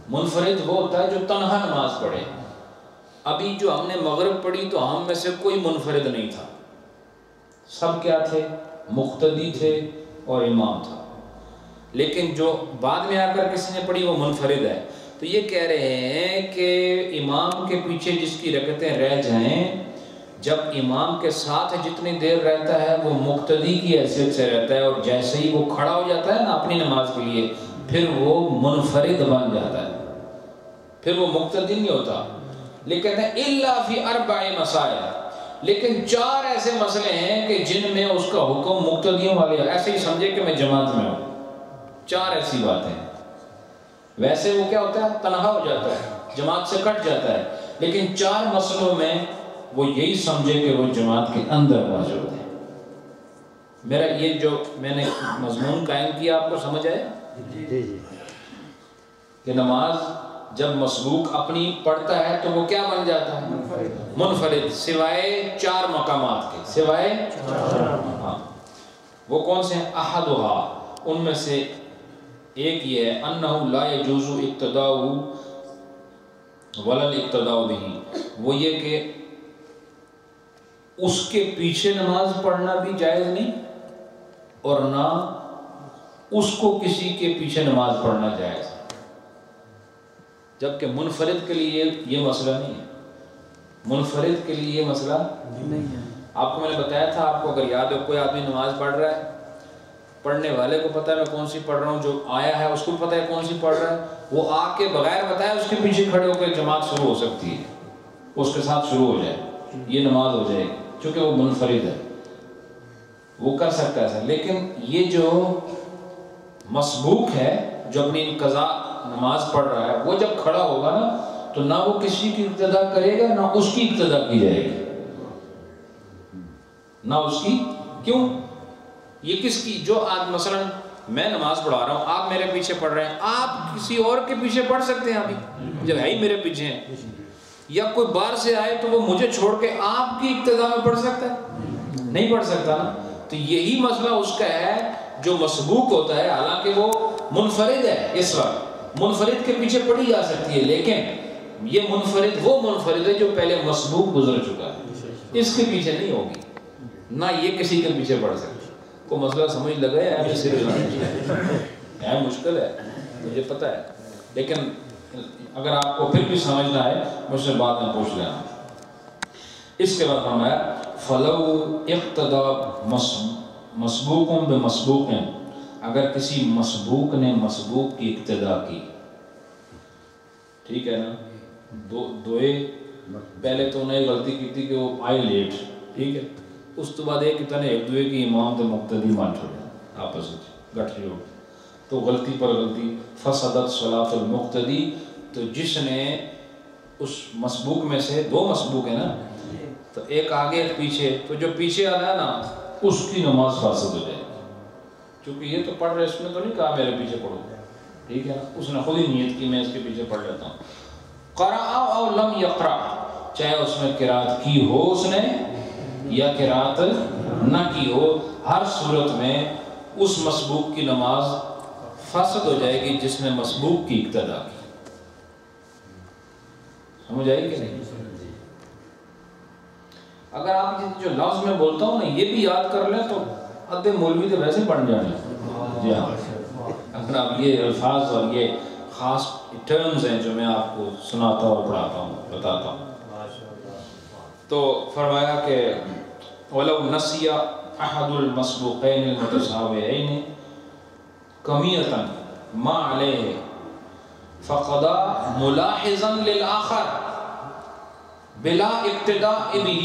Speaker 1: منفرد وہ ہوتا ہے جو تنہا نماز پڑھے۔ ابھی جو ہم نے مغرب پڑھی تو ہم میں سے کوئی منفرد نہیں تھا، سب کیا تھے؟ مقتدی تھے اور امام تھا، لیکن جو بعد میں آ کر کسی نے پڑھی وہ منفرد ہے۔ تو یہ کہہ رہے ہیں کہ امام کے پیچھے جس کی رکعتیں رہ جائیں، جب امام کے ساتھ جتنی دیر رہتا ہے وہ مقتدی کی حیثیت سے رہتا ہے، اور جیسے ہی وہ کھڑا ہو جاتا ہے نا اپنی نماز کے لیے پھر وہ منفرد بن جاتا ہے، پھر وہ مقتدی نہیں ہوتا۔ لیکن کہتے ہیں الا فی 4 مسائل، لیکن 4 ایسے مسئلے ہیں کہ جن میں اس کا حکم مقتدیوں والے، ایسے ہی سمجھے کہ میں جماعت میں ہوں، 4 ایسی باتیں ہیں۔ ویسے وہ کیا ہوتا ہے؟ تنہا ہو جاتا ہے، جماعت سے کٹ جاتا ہے، لیکن 4 مسئلوں میں وہ یہی سمجھے کہ وہ جماعت کے اندر موجود ہے۔ میرا یہ جو میں نے مضمون قائم کیا آپ کو سمجھ آیا؟ جی کہ نماز جب مسبوق اپنی پڑھتا ہے تو وہ کیا بن جاتا ہے؟ منفرد، سوائے 4 مقامات کے، سوائے ہاں وہ کون سے ہیں؟ احدھا، ان میں سے ایک یہ ہے انہ لا یجوز اقتداء ولا الاقتداء به، وہ یہ کہ اس کے پیچھے نماز پڑھنا بھی جائز نہیں اور نہ اس کو کسی کے پیچھے نماز پڑھنا جائز، جبکہ منفرد کے لیے یہ مسئلہ نہیں ہے، منفرد کے لیے یہ مسئلہ نہیں ہے۔ آپ کو میں نے بتایا تھا، آپ کو اگر یاد ہو، کوئی آدمی نماز پڑھ رہا ہے، پڑھنے والے کو پتہ ہے میں کون سی پڑھ رہا ہوں، جو آیا ہے اس کو پتہ ہے کون سی پڑھ رہا ہے، وہ آ کے بغیر بتائے اس کے پیچھے کھڑے ہو کے جماعت شروع ہو سکتی ہے، اس کے ساتھ شروع ہو جائے، یہ نماز ہو جائے گی، چونکہ وہ منفرد ہے، وہ کر سکتا ہے ایسا۔ لیکن یہ جو مسبوق ہے، جو اپنی قضا نماز پڑھ رہا ہے، وہ جب کھڑا ہوگا نا تو نہ وہ کسی کی اقتدا کرے گا نہ اس کی اقتدا کی جائے گی، نہ اس کی، کیوں؟ یہ کس کی؟ جو آج مثلا میں نماز پڑھا رہا ہوں، آپ میرے پیچھے پڑھ رہے ہیں، آپ کسی اور کے پیچھے پڑھ سکتے ہیں ابھی جب ہے ہی میرے پیچھے ہیں، یا کوئی باہر سے آئے تو وہ مجھے چھوڑ کے آپ کی اقتدا میں پڑھ سکتا ہے؟ نہیں پڑھ سکتا نا۔ تو یہی مسئلہ اس کا ہے، جو مسبوق ہوتا ہے حالانکہ وہ منفرد ہے، اس وقت منفرد کے پیچھے پڑھی جا سکتی ہے، لیکن یہ منفرد وہ منفرد ہے جو پہلے مسبوق گزر چکا ہے، اس کے پیچھے نہیں ہوگی، نہ یہ کسی کے پیچھے پڑھ سکتی۔ کو مسئلہ سمجھ لگا ہے مشکل ہے مجھے پتہ ہے، لیکن اگر آپ کو پھر بھی سمجھنا ہے مجھ سے بعد میں پوچھ لینا۔ اس کے بعد فرمایا فَلَوْ اِقْتَدَى مَسْبُوقٌ بِمَسْبُوقٍ، اگر کسی مسبوق نے مسبوق کی اقتدا کی، ٹھیک ہے نا، دوئے پہلے تو انہیں غلطی کی تھی کہ وہ آئے لیٹ، ٹھیک ہے، اس تو بعد ایک اتنے ایک دوئے کی امام تو مقتدی مان چھوڑے آپس میں گٹھ جوڑ، تو غلطی پر غلطی، فسدت صلاۃ المقتدی، تو جس نے اس مسبوق میں سے دو مسبوق ہیں نا، تو ایک آگے ایک پیچھے، تو جو پیچھے آنا ہے نا اس کی نماز فاسد ہو جائے گی، کیونکہ یہ تو پڑھ رہے، اس نے تو نہیں کہا میرے پیچھے پڑھو، ٹھیک ہے نا، اس نے خود ہی نیت کی میں اس کے پیچھے پڑھ لیتا ہوں۔ قرأ او لم یقرأ، چاہے اس میں قرأت کی ہو اس نے یا قرأت نہ کی ہو، ہر صورت میں اس مسبوق کی نماز فاسد ہو جائے گی جس نے مسبوق کی اقتدا کی۔ سمجھ آئی کہ نہیں؟ اگر آپ جو لفظ میں بولتا ہوں نا یہ بھی یاد کر لیں تو ادھے مولوی تو ویسے پڑھ جانے۔ جی ہاں، اگر آپ یہ الفاظ اور یہ خاص ٹرمز ہیں جو میں آپ کو سناتا اور پڑھاتا ہوں، بتاتا ہوں، تو فرمایا کہ وَلَوْ نَسِيَ أَحَدُ الْمَسْبُوقَيْنِ الْمُتَسَاوِيَيْنِ كَمِيَةً مَا عَلَيْهِ فَقَضَى مُلَاحِظًا لِلْآخَرِ بِلَا اقْتِدَاءٍ بِهِ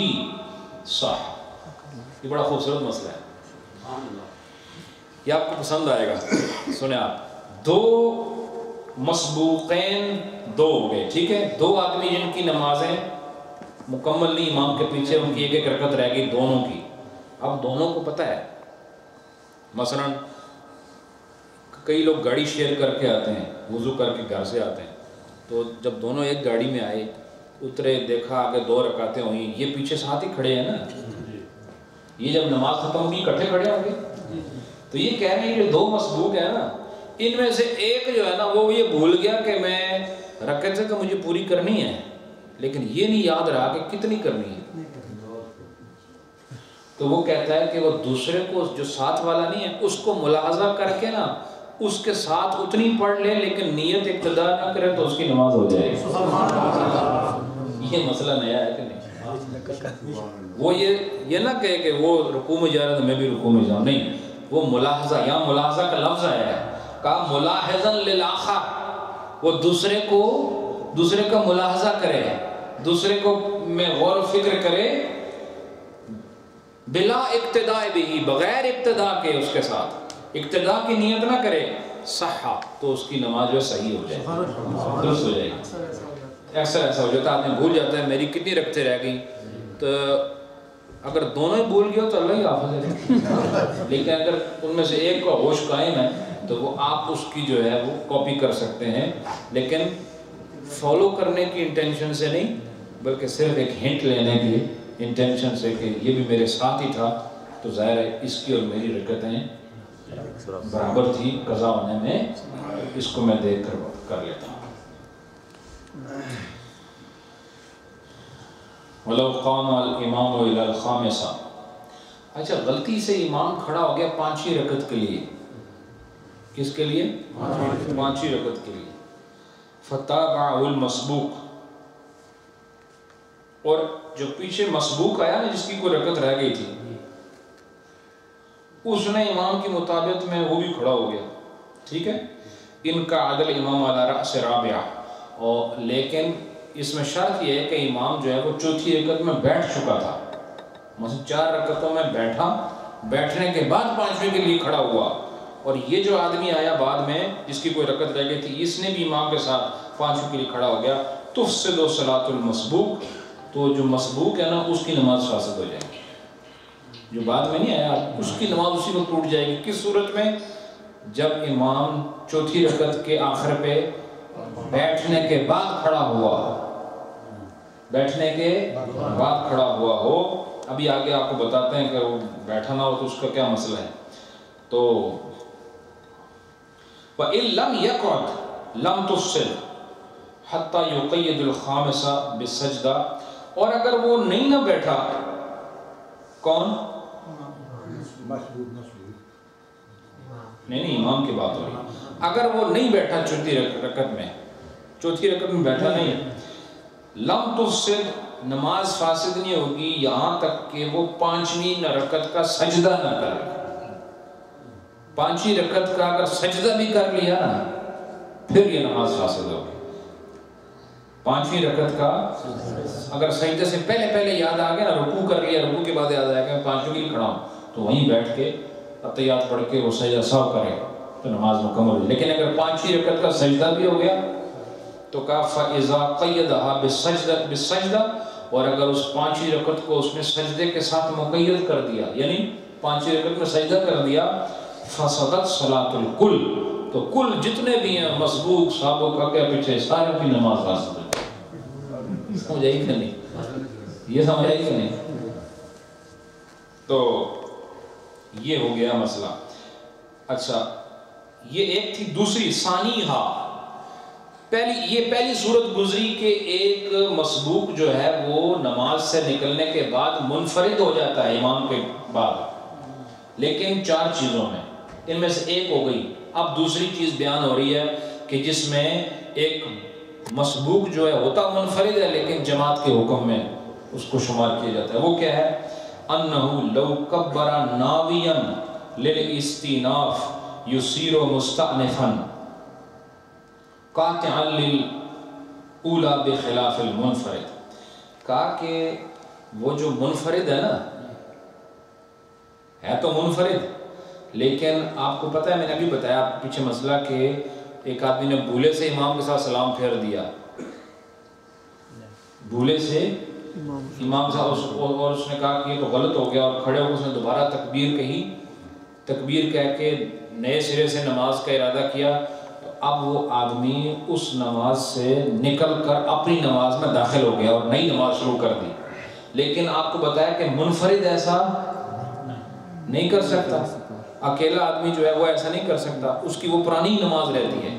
Speaker 1: صح۔ یہ بڑا خوبصورت مسئلہ ہے، یہ آپ کو پسند آئے گا۔ سنیں آپ، دو مسبوقین دو ہو گئے، ٹھیک ہے، دو آدمی جن کی نمازیں مکمل نہیں، امام کے پیچھے ان کی ایک ایک رکعت رہ گئی دونوں کی۔ اب دونوں کو پتہ ہے، مثلا کئی لوگ گاڑی شیئر کر کے آتے ہیں، وضو کر کے گھر سے آتے ہیں، تو جب دونوں ایک گاڑی میں آئے، اترے، دیکھا آگے دو رکعتیں ہوئیں، یہ پیچھے ساتھ ہی کھڑے ہیں نا، یہ جب نماز ختم ہوگی اکٹھے کھڑے ہوں گے، تو یہ کہہ رہے ہیں یہ دو مسبوق ہیں نا، ان میں سے ایک جو ہے نا وہ یہ بھول گیا کہ میں رکعتیں تو مجھے پوری کرنی ہے، لیکن یہ نہیں یاد رہا کہ کتنی کرنی ہے، تو وہ کہتا ہے کہ وہ دوسرے کو جو ساتھ والا نہیں ہے اس کو ملاحظہ کر کے نا اس کے ساتھ اتنی پڑھ لے، لیکن نیت اقتدا نہ کرے تو اس کی نماز ہو جائے گی۔ یہ مسئلہ نیا ہے کہ نہیں؟ وہ یہ نہ کہے کہ وہ رکوع میں جا رہا ہے تو میں بھی رکوع میں جاؤں، نہیں، وہ ملاحظہ، یہاں ملاحظہ کا لفظ آیا ہے، کہا ملاحظا للآخر، وہ دوسرے کا ملاحظہ کرے، دوسرے کو میں غور و فکر کرے، بلا اقتداء بہی، بغیر اقتدا کے اس کے ساتھ اقتدا کی نیت نہ کرے، صحا، تو اس کی نماز جو صحیح ہو جائے، درست ہو جائے گی۔ اکثر ایسا ہو جاتا ہے، آدمی بھول جاتا ہے میری کتنی رکعتیں رہ گئیں، تو اگر دونوں ہی بھول گئے تو اللہ ہی حافظ ہے، لیکن اگر ان میں سے ایک کا ہوش قائم ہے تو وہ آپ اس کی جو ہے وہ کاپی کر سکتے ہیں، لیکن فالو کرنے کی انٹینشن سے نہیں، بلکہ صرف ایک ہنٹ لینے کی انٹینشن سے کہ یہ بھی میرے ساتھ ہی تھا، تو ظاہر ہے اس کی اور میری رکعتیں برابر تھی قضا ہونے میں، اس کو میں دیکھ کر لیتا ہوں۔ وَلَوْ قَامَ الْإِمَامُ إِلَى الْخَامِسَةِ۔ اچھا غلطی سے امام کھڑا ہو گیا 5ویں رکعت کے لیے، کس کے لیے؟ 5ویں رکعت کے لیے، فَتَابَعَهُ الْمَسْبُوقُ، اور جو پیچھے مسبوق آیا نا، جس کی کوئی رکعت رہ گئی تھی، اس نے امام کی مطابقت میں وہ بھی کھڑا ہو گیا، ٹھیک ہے، ان کا عدل امام علی رأس رابعہ، اور لیکن اس میں شرط یہ ہے کہ امام جو ہے وہ 4تھی رکعت میں بیٹھ چکا تھا، مثلا 4 رکعتوں میں بیٹھا، بیٹھنے کے بعد 5ویں کے لیے کھڑا ہوا، اور یہ جو آدمی آیا بعد میں جس کی کوئی رکعت رہ گئی تھی، اس نے بھی امام کے ساتھ 5ویں کے لیے کھڑا ہو گیا، تفسد صلاۃ المسبوق، تو جو مسبوق ہے نا اس کی نماز فاسد ہو جائے گی، جو بعد میں نہیں آیا اس کی نماز اسی وقت ٹوٹ جائے گی۔ کس صورت میں؟ جب امام 4تھی رکعت کے آخر پہ بیٹھنے کے بعد کھڑا ہوا، بیٹھنے کے بعد کھڑا ہوا ہو، ابھی آگے آپ کو بتاتے ہیں کہ وہ بیٹھا نہ ہو تو اس کا کیا مسئلہ ہے۔ تو وَإِن لَمْ يَقْعُدْ لَمْ تُفْسِدْ حَتَّى يُقَيِّدُ الْخَامِسَةَ بِالسَّجْدَةِ، اور اگر وہ نہیں نہ بیٹھا، کون؟ نہیں امام کی بات ہو رہی، اگر وہ نہیں بیٹھا 4تھی رکعت میں، 4تھی رکعت میں بیٹھا نہیں، لم تفسد، نماز فاسد نہیں ہوگی یہاں تک کہ وہ 5ویں رکعت کا سجدہ نہ کرے۔ 5ویں رکعت کا اگر سجدہ بھی کر لیا نا پھر یہ نماز فاسد ہوگی۔ 5ویں رکعت کا اگر سجدے سے پہلے یاد آ گیا نا، رکوع کر لیا، رکوع کے بعد یاد آیا کہ میں 5ویں کے لیے کھڑا ہوں، تو وہیں بیٹھ کے اتحیات پڑھ کے وہ سجدہ سہو کرے تو نماز مکمل ہوئی۔ لیکن اگر 5ویں رکعت کا سجدہ بھی ہو گیا تو کہا فَإِذَا قَيَّدَهَا بِالسَّجْدَةِ، اور اگر اس 5ویں رکعت کو اس نے سجدے کے ساتھ مقید کر دیا، یعنی 5ویں رکعت میں سجدہ کر دیا، فَسَدَتْ صَلَاةُ الْكُلِّ، تو کل جتنے بھی ہیں مسبوق سابق آگے پیچھے سارے کی نماز فاسد ہو جائے۔ سمجھ آئی کہ نہیں؟ یہ سمجھ آئی کہ نہیں؟ تو یہ ہو گیا مسئلہ۔ اچھا یہ ایک تھی، دوسری ثانیہا، یہ پہلی صورت گزری کہ ایک مسبوق جو ہے وہ نماز سے نکلنے کے بعد منفرد ہو جاتا ہے امام کے بعد، لیکن 4 چیزوں میں، ان میں سے ایک ہو گئی۔ اب دوسری چیز بیان ہو رہی ہے کہ جس میں ایک مسبوق جو ہے ہوتا منفرد ہے لیکن جماعت کے حکم میں اس کو شمار کیا جاتا ہے۔ وہ کیا ہے؟ انہو لو کبر ناویا للاستیناف یصیر مستأنفا قاطعا للأولی بخلاف المنفرد، کہا کہ وہ جو منفرد ہے نا، ہے تو منفرد، لیکن آپ کو پتہ ہے میں نے ابھی بتایا آپ پیچھے مسئلہ کہ ایک آدمی نے بھولے سے امام کے ساتھ سلام پھیر دیا، بھولے سے امام صاحب، اور اس نے کہا کہ یہ تو غلط ہو گیا، اور کھڑے ہو اس نے دوبارہ تکبیر کہی، تکبیر کہہ کے نئے سرے سے نماز کا ارادہ کیا، تو اب وہ آدمی اس نماز سے نکل کر اپنی نماز میں داخل ہو گیا اور نئی نماز شروع کر دی۔ لیکن آپ کو بتایا کہ منفرد ایسا نہیں کر سکتا، اکیلا آدمی جو ہے وہ ایسا نہیں کر سکتا، اس کی وہ پرانی نماز رہتی ہے۔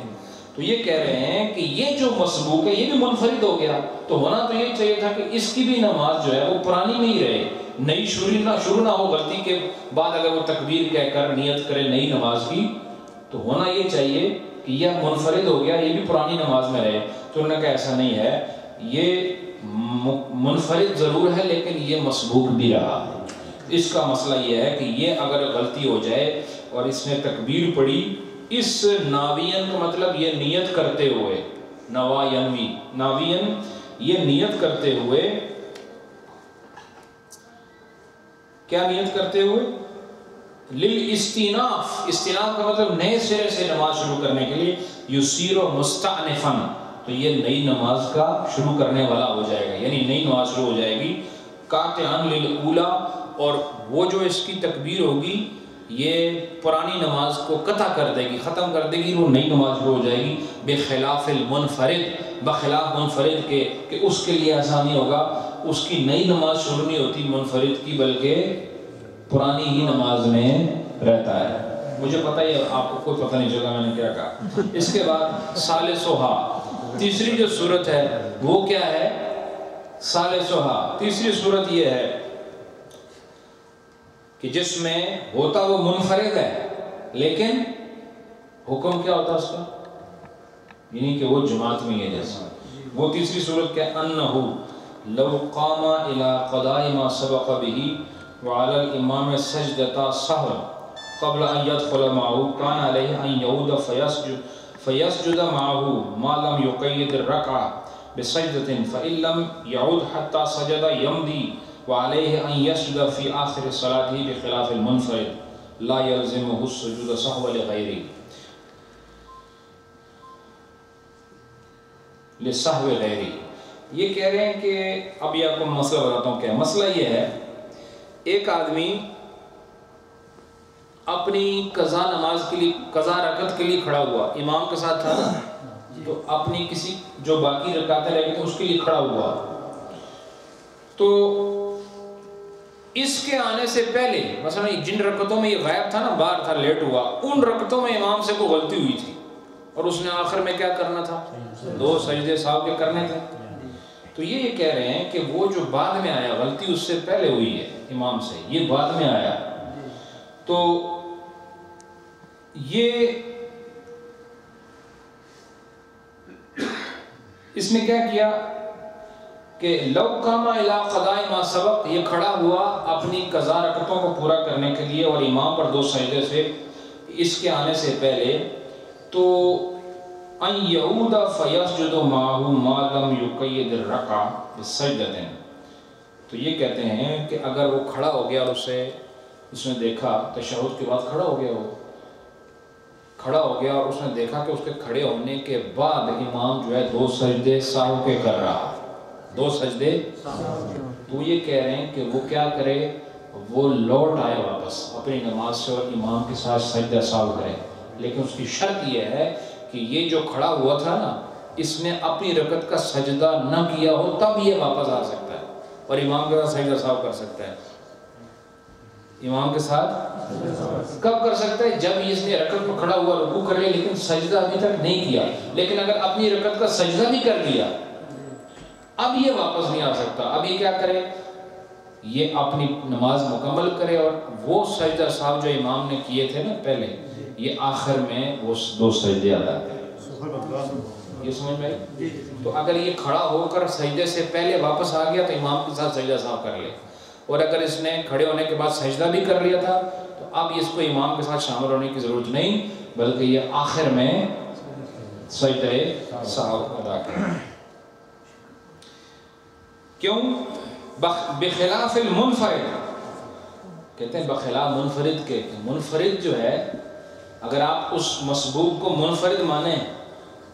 Speaker 1: تو یہ کہہ رہے ہیں کہ یہ جو مسبوق ہے یہ بھی منفرد ہو گیا، تو ہونا تو یہ چاہیے تھا کہ اس کی بھی نماز جو ہے وہ پرانی نہیں رہے، نئی شروع نہ ہو، غلطی کے بعد اگر وہ تکبیر کہہ کر نیت کرے نئی نماز کی، تو ہونا یہ چاہیے کہ یہ منفرد ہو گیا، یہ بھی پرانی نماز میں رہے۔ تو انہوں نے کہا ایسا نہیں ہے، یہ منفرد ضرور ہے لیکن یہ مسبوق بھی رہا۔ اس کا مسئلہ یہ ہے کہ یہ اگر غلطی ہو جائے اور اس نے تکبیر پڑھی، اس ناوین کا مطلب یہ نیت کرتے ہوئے، نوا ینوی، ناوین یہ نیت کرتے ہوئے، کیا نیت کرتے ہوئے؟ للاستیناف، استیناف کا مطلب نئے سرے سے نماز شروع کرنے کے لیے، یسیر مستأنفا، تو یہ نئی نماز کا شروع کرنے والا ہو جائے گا، یعنی نئی نماز شروع ہو جائے گی، قاطعا للأولی، اور وہ جو اس کی تکبیر ہوگی یہ پرانی نماز کو قطع کر دے گی، ختم کر دے گی، وہ نئی نماز شروع ہو جائے گی، بخلاف المنفرد، بخلاف منفرد کے، کہ اس کے لیے ایسا نہیں ہوگا، اس کی نئی نماز شروع نہیں ہوتی منفرد کی، بلکہ پرانی ہی نماز میں رہتا ہے۔ مجھے پتہ ہے آپ کو کوئی پتہ نہیں چلا میں نے کیا کہا۔ اس کے بعد ثالثھا، تیسری جو صورت ہے وہ کیا ہے؟ ثالثھا، تیسری صورت یہ ہے کہ جس میں ہوتا وہ منفرد ہے لیکن حکم کیا ہوتا اس کا، یعنی کہ وہ جماعت میں ہے جیسا. وہ تیسری صورت کیا، انہو لو قام الى قضاء ما سبق به وعلى الامام سجدتا سهوا قبل ان يدخل معه كان عليه ان يعود فيسجد معه ما لم يقيد الركعة بسجدة فإن لم يعود حتى سجد يمضي وعليه ان يسجد في آخر صلاته بخلاف المنفرد لا يلزمه السجود سهوا لغيره لسہو غیری. یہ کہہ رہے ہیں کہ اب یہ آپ کو مسئلہ بتاتا ہوں. کیا مسئلہ یہ ہے، ایک آدمی اپنی قضا نماز کے لیے، قضا رکعت کے لیے کھڑا ہوا، امام کے ساتھ تھا نا، تو اپنی کسی جو باقی رکعتیں رہ گئی تھیں اس کے لیے کھڑا ہوا، تو اس کے آنے سے پہلے مثلا جن رکعتوں میں یہ غائب تھا نا، باہر تھا، لیٹ ہوا، ان رکعتوں میں امام سے کوئی غلطی ہوئی تھی اور اس نے آخر میں کیا کرنا تھا، 2 سجدے سہو کے کرنے تھے. تو یہ کہہ رہے ہیں کہ وہ جو بعد میں آیا، غلطی اس سے پہلے ہوئی ہے امام سے، یہ بعد میں آیا، تو یہ اس نے کیا کیا کہ لو قام الی قضاء ما سبق، یہ کھڑا ہوا اپنی قضا رکعتوں کو پورا کرنے کے لیے اور امام پر 2 سجدے سے اس کے آنے سے پہلے، تو ان یعود فیسجد معه ما لم یقید الرکعہ بسجدۃ. تو یہ کہتے ہیں کہ اگر وہ کھڑا ہو گیا اور اس نے دیکھا، تشہد کے بعد کھڑا ہو گیا، وہ کھڑا ہو گیا اور اس نے دیکھا کہ اس کے کھڑے ہونے کے بعد امام جو ہے 2 سجدے سہو کے کر رہا، 2 سجدے، تو یہ کہہ رہے ہیں کہ وہ کیا کرے، وہ لوٹ آئے واپس اپنی نماز سے اور امام کے ساتھ سجدہ سہو کرے. لیکن اس کی شرط یہ ہے کہ یہ جو کھڑا ہوا تھا نا، اس نے اپنی رکعت کا سجدہ نہ کیا ہو تب یہ واپس آ سکتا ہے اور امام کے ساتھ سجدہ سہو کر سکتا ہے. امام کے ساتھ کب کر سکتا ہے؟ جب اس نے رکعت میں کھڑا ہوا، رکوع کر لیا لیکن سجدہ ابھی تک نہیں کیا. لیکن اگر اپنی رکعت کا سجدہ بھی کر لیا، اب یہ واپس نہیں آ سکتا. اب یہ کیا کرے، یہ اپنی نماز مکمل کرے اور وہ سجدہ سہو جو امام نے کیے تھے نا پہلے، یہ آخر میں وہ 2 سجدے ادا کرے. یہ سمجھ میں آئی؟ تو اگر یہ کھڑا ہو کر سجدے سے پہلے واپس آ گیا تو امام کے ساتھ سجدہ سہو کر لے، اور اگر اس نے کھڑے ہونے کے بعد سجدہ بھی کر لیا تھا تو اب اس کو امام کے ساتھ شامل ہونے کی ضرورت نہیں، بلکہ یہ آخر میں سجدہ سہو ادا کرے. کیوں؟ بخلاف المنفرد، کہتے ہیں بخلاف منفرد کے. منفرد جو ہے، اگر آپ اس مسبوق کو منفرد مانیں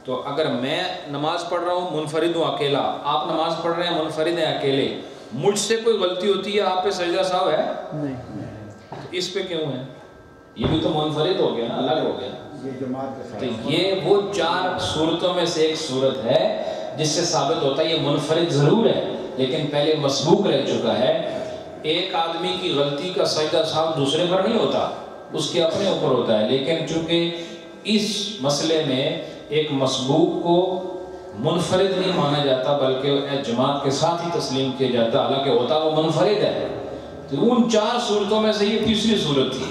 Speaker 1: تو اگر میں نماز پڑھ رہا ہوں منفرد ہوں اکیلا، آپ نماز پڑھ رہے ہیں منفرد ہیں اکیلے، مجھ سے کوئی غلطی ہوتی ہے آپ پہ سجدہ سہو ہے نہیں، اس پہ کیوں ہے؟ یہ بھی تو منفرد ہو گیا نا، الگ ہو گیا. تو یہ وہ 4 صورتوں میں سے ایک صورت ہے جس سے ثابت ہوتا ہے یہ منفرد ضرور ہے لیکن پہلے مسبوق رہ چکا ہے. ایک آدمی کی غلطی کا سجدہ سہو دوسرے پر نہیں ہوتا، اس کے اپنے اوپر ہوتا ہے. لیکن چونکہ اس مسئلے میں ایک مسبوق کو منفرد نہیں مانا جاتا بلکہ جماعت کے ساتھ ہی تسلیم کیا جاتا، حالانکہ ہوتا وہ منفرد ہے. تو ان 4 صورتوں میں سے یہ تیسری صورت تھی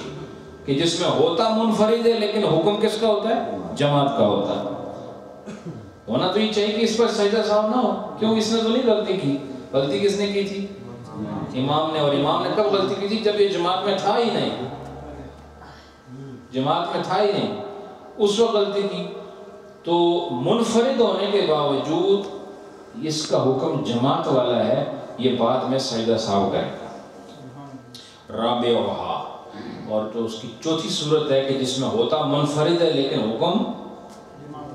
Speaker 1: کہ جس میں ہوتا منفرد ہے لیکن حکم کس کا ہوتا ہے؟ جماعت کا ہوتا ہے. ہونا تو یہ چاہیے کہ اس پر سجدہ سہو نہ ہو، کیوں؟ اس نے تو نہیں غلطی کی. غلطی کس نے کی تھی؟ امام نے. اور امام نے کب غلطی کی تھی؟ جب یہ جماعت میں تھا ہی نہیں، جماعت میں تھا ہی نہیں، اس وقت غلطی کی. تو منفرد ہونے کے باوجود اس کا حکم جماعت والا ہے، یہ بعد میں سجدہ سہو کرے گا. رابعہا، اور تو اس کی چوتھی صورت ہے کہ جس میں ہوتا منفرد ہے لیکن حکم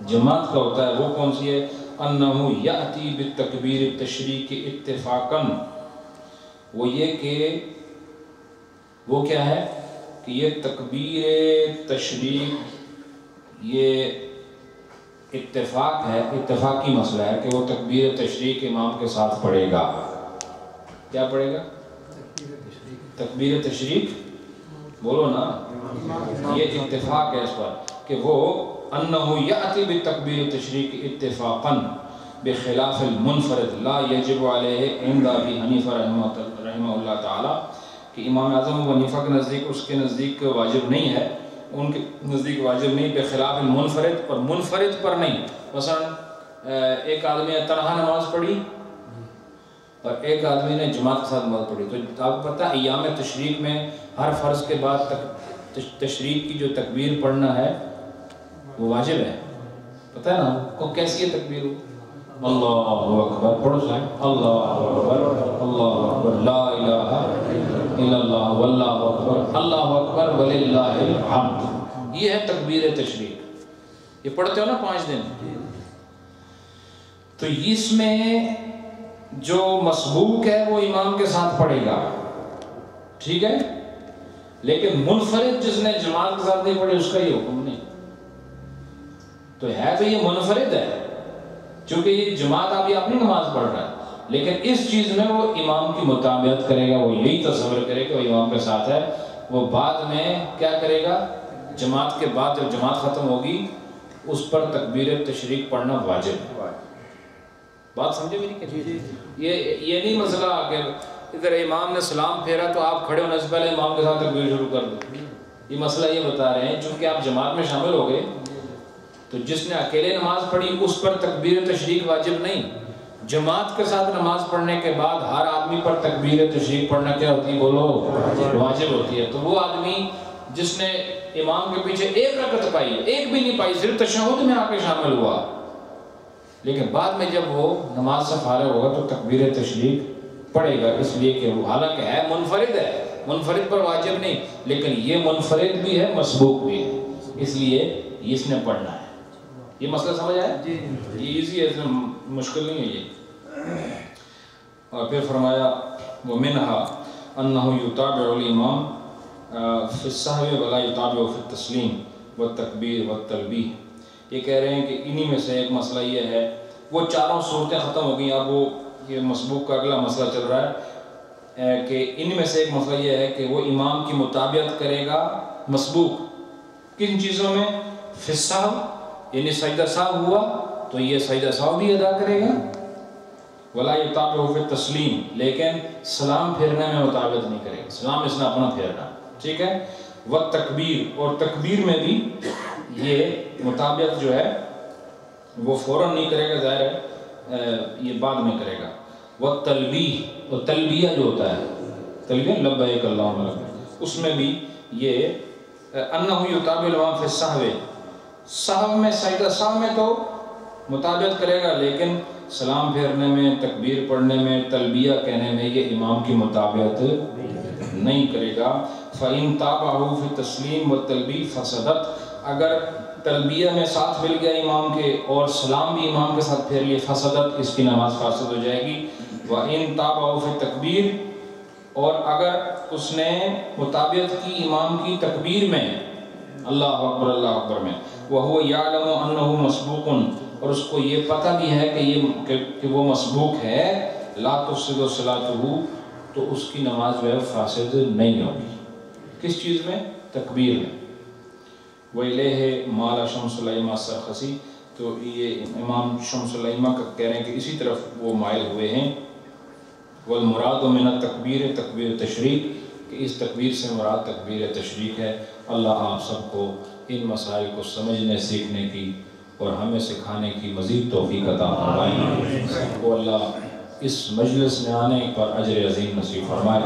Speaker 1: جماعت کا ہوتا ہے. وہ کون سی ہے؟ انہو یأتی بالتکبیر التشریق اتفاقا. وہ یہ کہ وہ کیا ہے کہ یہ تکبیر تشریق یہ اتفاق ہے، اتفاقی مسئلہ ہے کہ وہ تکبیر تشریق امام کے ساتھ پڑھے گا. کیا پڑھے گا؟ تکبیر تشریق، بولو نا، یہ اتفاق ہے اس پر کہ وہ انہو یأتی بالتکبیر تشریق اتفاقا، بخلاف المنفرد لا یجب علیہ عند ابی حنیفہ رحمہ اللہ تعالی، کہ امام اعظم ابو حنیفہ کے نزدیک اس کے نزدیک واجب نہیں ہے، ان کے نزدیک واجب نہیں، بخلاف المنفرد، اور منفرد پر نہیں۔ مثلا ایک آدمی نے تنہا نماز پڑھی اور ایک آدمی نے جماعت کے ساتھ نماز پڑھی، تو آپ کو پتہ ہے ایام تشریق میں ہر فرض کے بعد تشریق کی جو تکبیر پڑھنا ہے وہ واجب ہے، پتہ ہے نا کو کیسی ہے تکبیر؟ اللہ اکبر، پڑھو سائیں، اللہ اکبر، اللہ اکبر، لا الہ الا اللہ واللہ اکبر، اللہ اکبر وللہ الحمد، یہ ہے تکبیر تشریق، یہ پڑھتے ہو نا 5 دن۔ تو اس میں جو مسبوق ہے وہ امام کے ساتھ پڑھے گا، ٹھیک ہے، لیکن منفرد جس نے جماعت کے ساتھ نہیں پڑھی اس کا یہ حکم نہیں، تو ہے تو یہ منفرد ہے، چونکہ یہ جماعت ابھی اپنی نماز پڑھ رہا ہے، لیکن اس چیز میں وہ امام کی مطابقت کرے گا، وہ یہی تصور کرے کہ وہ امام کے ساتھ ہے، وہ بعد میں کیا کرے گا، جماعت کے بعد جب جماعت ختم ہوگی اس پر تکبیر تشریق پڑھنا واجب ہے۔ بات سمجھے میری کہ یہ نہیں مسئلہ کہ ادھر امام نے سلام پھیرا تو آپ کھڑے ہونے سے پہلے امام کے ساتھ تکبیر شروع کر دو، یہ مسئلہ یہ بتا رہے ہیں چونکہ آپ جماعت میں شامل ہو گئے تو جس نے اکیلے نماز پڑھی اس پر تکبیر تشریق واجب نہیں، جماعت کے ساتھ نماز پڑھنے کے بعد ہر آدمی پر تکبیر تشریق پڑھنا کیا ہوتی ہے؟ بولو، واجب ہوتی ہے۔ تو وہ آدمی جس نے امام کے پیچھے ایک رکعت پائی، ایک بھی نہیں پائی، صرف تشہد میں آ کے شامل ہوا، لیکن بعد میں جب وہ نماز سے فارغ ہوگا تو تکبیر تشریق پڑھے گا، اس لیے کہ وہ حالانکہ ہے منفرد ہے، منفرد پر واجب نہیں، لیکن یہ منفرد بھی ہے مسبوق بھی ہے، اس لیے اس نے پڑھنا ہے۔ یہ مسئلہ سمجھ آیا؟ یہ ایزی ہے، اس میں مشکل نہیں ہے یہ۔ اور پھر فرمایا وَمِنْهَا أَنَّهُ يُتَابِعُ الْإِمَامِ فِي السَّهْوِ وَلَا يُتَابِعُ فِي التَّسْلِيمِ وَالتَّكْبِيرِ وَالتَّلْبِيهِ۔ یہ کہہ رہے ہیں کہ انہی میں سے ایک مسئلہ یہ ہے، وہ چاروں صورتیں ختم ہو گئیں، اب وہ یہ مسبوق کا اگلا مسئلہ چل رہا ہے کہ ان میں سے ایک مسئلہ یہ ہے کہ وہ امام کی مطابقت کرے گا مسبوق کن چیزوں میں؟ فی السہو، یعنی سجدہ سہو ہوا تو یہ سجدہ سہو بھی ادا کرے گا، ولا یطابع فی التسلیم، لیکن سلام پھیرنے میں مطابقت نہیں کرے گا، سلام اس نے اپنا پھیرنا، ٹھیک ہے، والتکبیر، اور تکبیر میں بھی یہ مطابقت جو ہے وہ فوراً نہیں کرے گا، ظاہر ہے یہ بعد میں کرے گا، والتلبیہ، اور تلبیہ جو ہوتا ہے تلبیہ لبیک اللہم لبیک، اس میں بھی یہ انہ یطابع الامام فی السہو، سہو میں سجدہ سہو میں تو مطابقت کرے گا، لیکن سلام پھیرنے میں، تکبیر پڑھنے میں، تلبیہ کہنے میں یہ امام کی مطابقت نہیں کرے گا۔ فَإِن تَابَعُهُ فِي التَّسْلِيمِ وَالتَّلْبِيةِ فَسَدَتْ، اگر تلبیہ میں ساتھ مل گیا امام کے اور سلام بھی امام کے ساتھ پھیر لیے، فَسَدَتْ، اس کی نماز فاسد ہو جائے گی۔ وَإِن تَابَعُهُ فِي التَّكْبِيرِ، اور اگر اس نے مطابقت کی امام کی تکبیر میں، اللہ اکبر اللہ اکبر میں، وَهُوَ يَعْلَمُ أَنَّهُ مَسْبُوقٌ، اور اس کو یہ پتہ بھی ہے کہ وہ مسبوق ہے، لَا تُفْسِدُ صَلَاتُهُ، تو اس کی نماز وہ فاسد نہیں ہوگی، کس چیز میں؟ تکبیر میں۔ وَإِلَيْهِ مَالَ شَمْسُ الْأَئِمَّةِ السَّرْخَسِي، تو یہ امام شمس الائمہ کا کہہ رہے ہیں کہ اسی طرف وہ مائل ہوئے ہیں۔ وَالْمُرَادُ مِنَ التَّكْبِيرِ تکبیر تشریق، کہ اس تکبیر سے مراد تکبیر تشریق ہے۔ اللہ آپ سب کو ان مسائل کو سمجھنے، سیکھنے کی اور ہمیں سکھانے کی مزید توفیق عطا فرمائے، سب کو اللہ اس مجلس میں آنے پر اجر عظیم نصیب فرمائے۔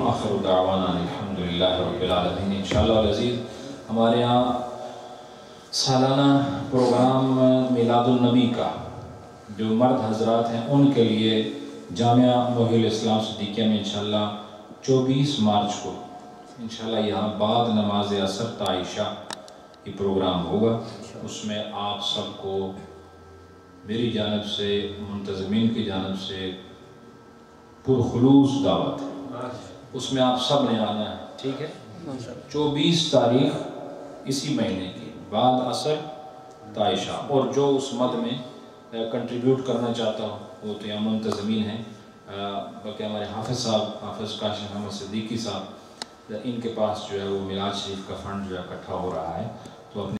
Speaker 1: آخر دعوانا الحمدللہ رب العالمین۔ انشاءاللہ العزیز ہمارے یہاں سالانہ پروگرام میلاد النبی کا جو مرد حضرات ہیں ان کے لیے جامعہ محی الاسلام صدیقیہ میں انشاءاللہ 24 مارچ کو انشاءاللہ یہاں بعد نماز عصر تا عشاء یہ پروگرام ہوگا، اس میں آپ سب کو میری جانب سے، منتظمین کی جانب سے پرخلوص دعوت ہے، اس میں آپ سب نے آنا ہے، ٹھیک ہے؟ 24 تاریخ اسی مہینے کی بعد عصر تا عشاء، اور جو اس مد میں کنٹریبیوٹ کرنا چاہتا ہوں وہ تو یہاں منتظمین ہیں، بلکہ ہمارے حافظ صاحب، حافظ کاشف احمد صدیقی صاحب، ان کے پاس جو ہے وہ میلاد شریف کا فنڈ جو ہے اکٹھا ہو رہا ہے، تو اپنے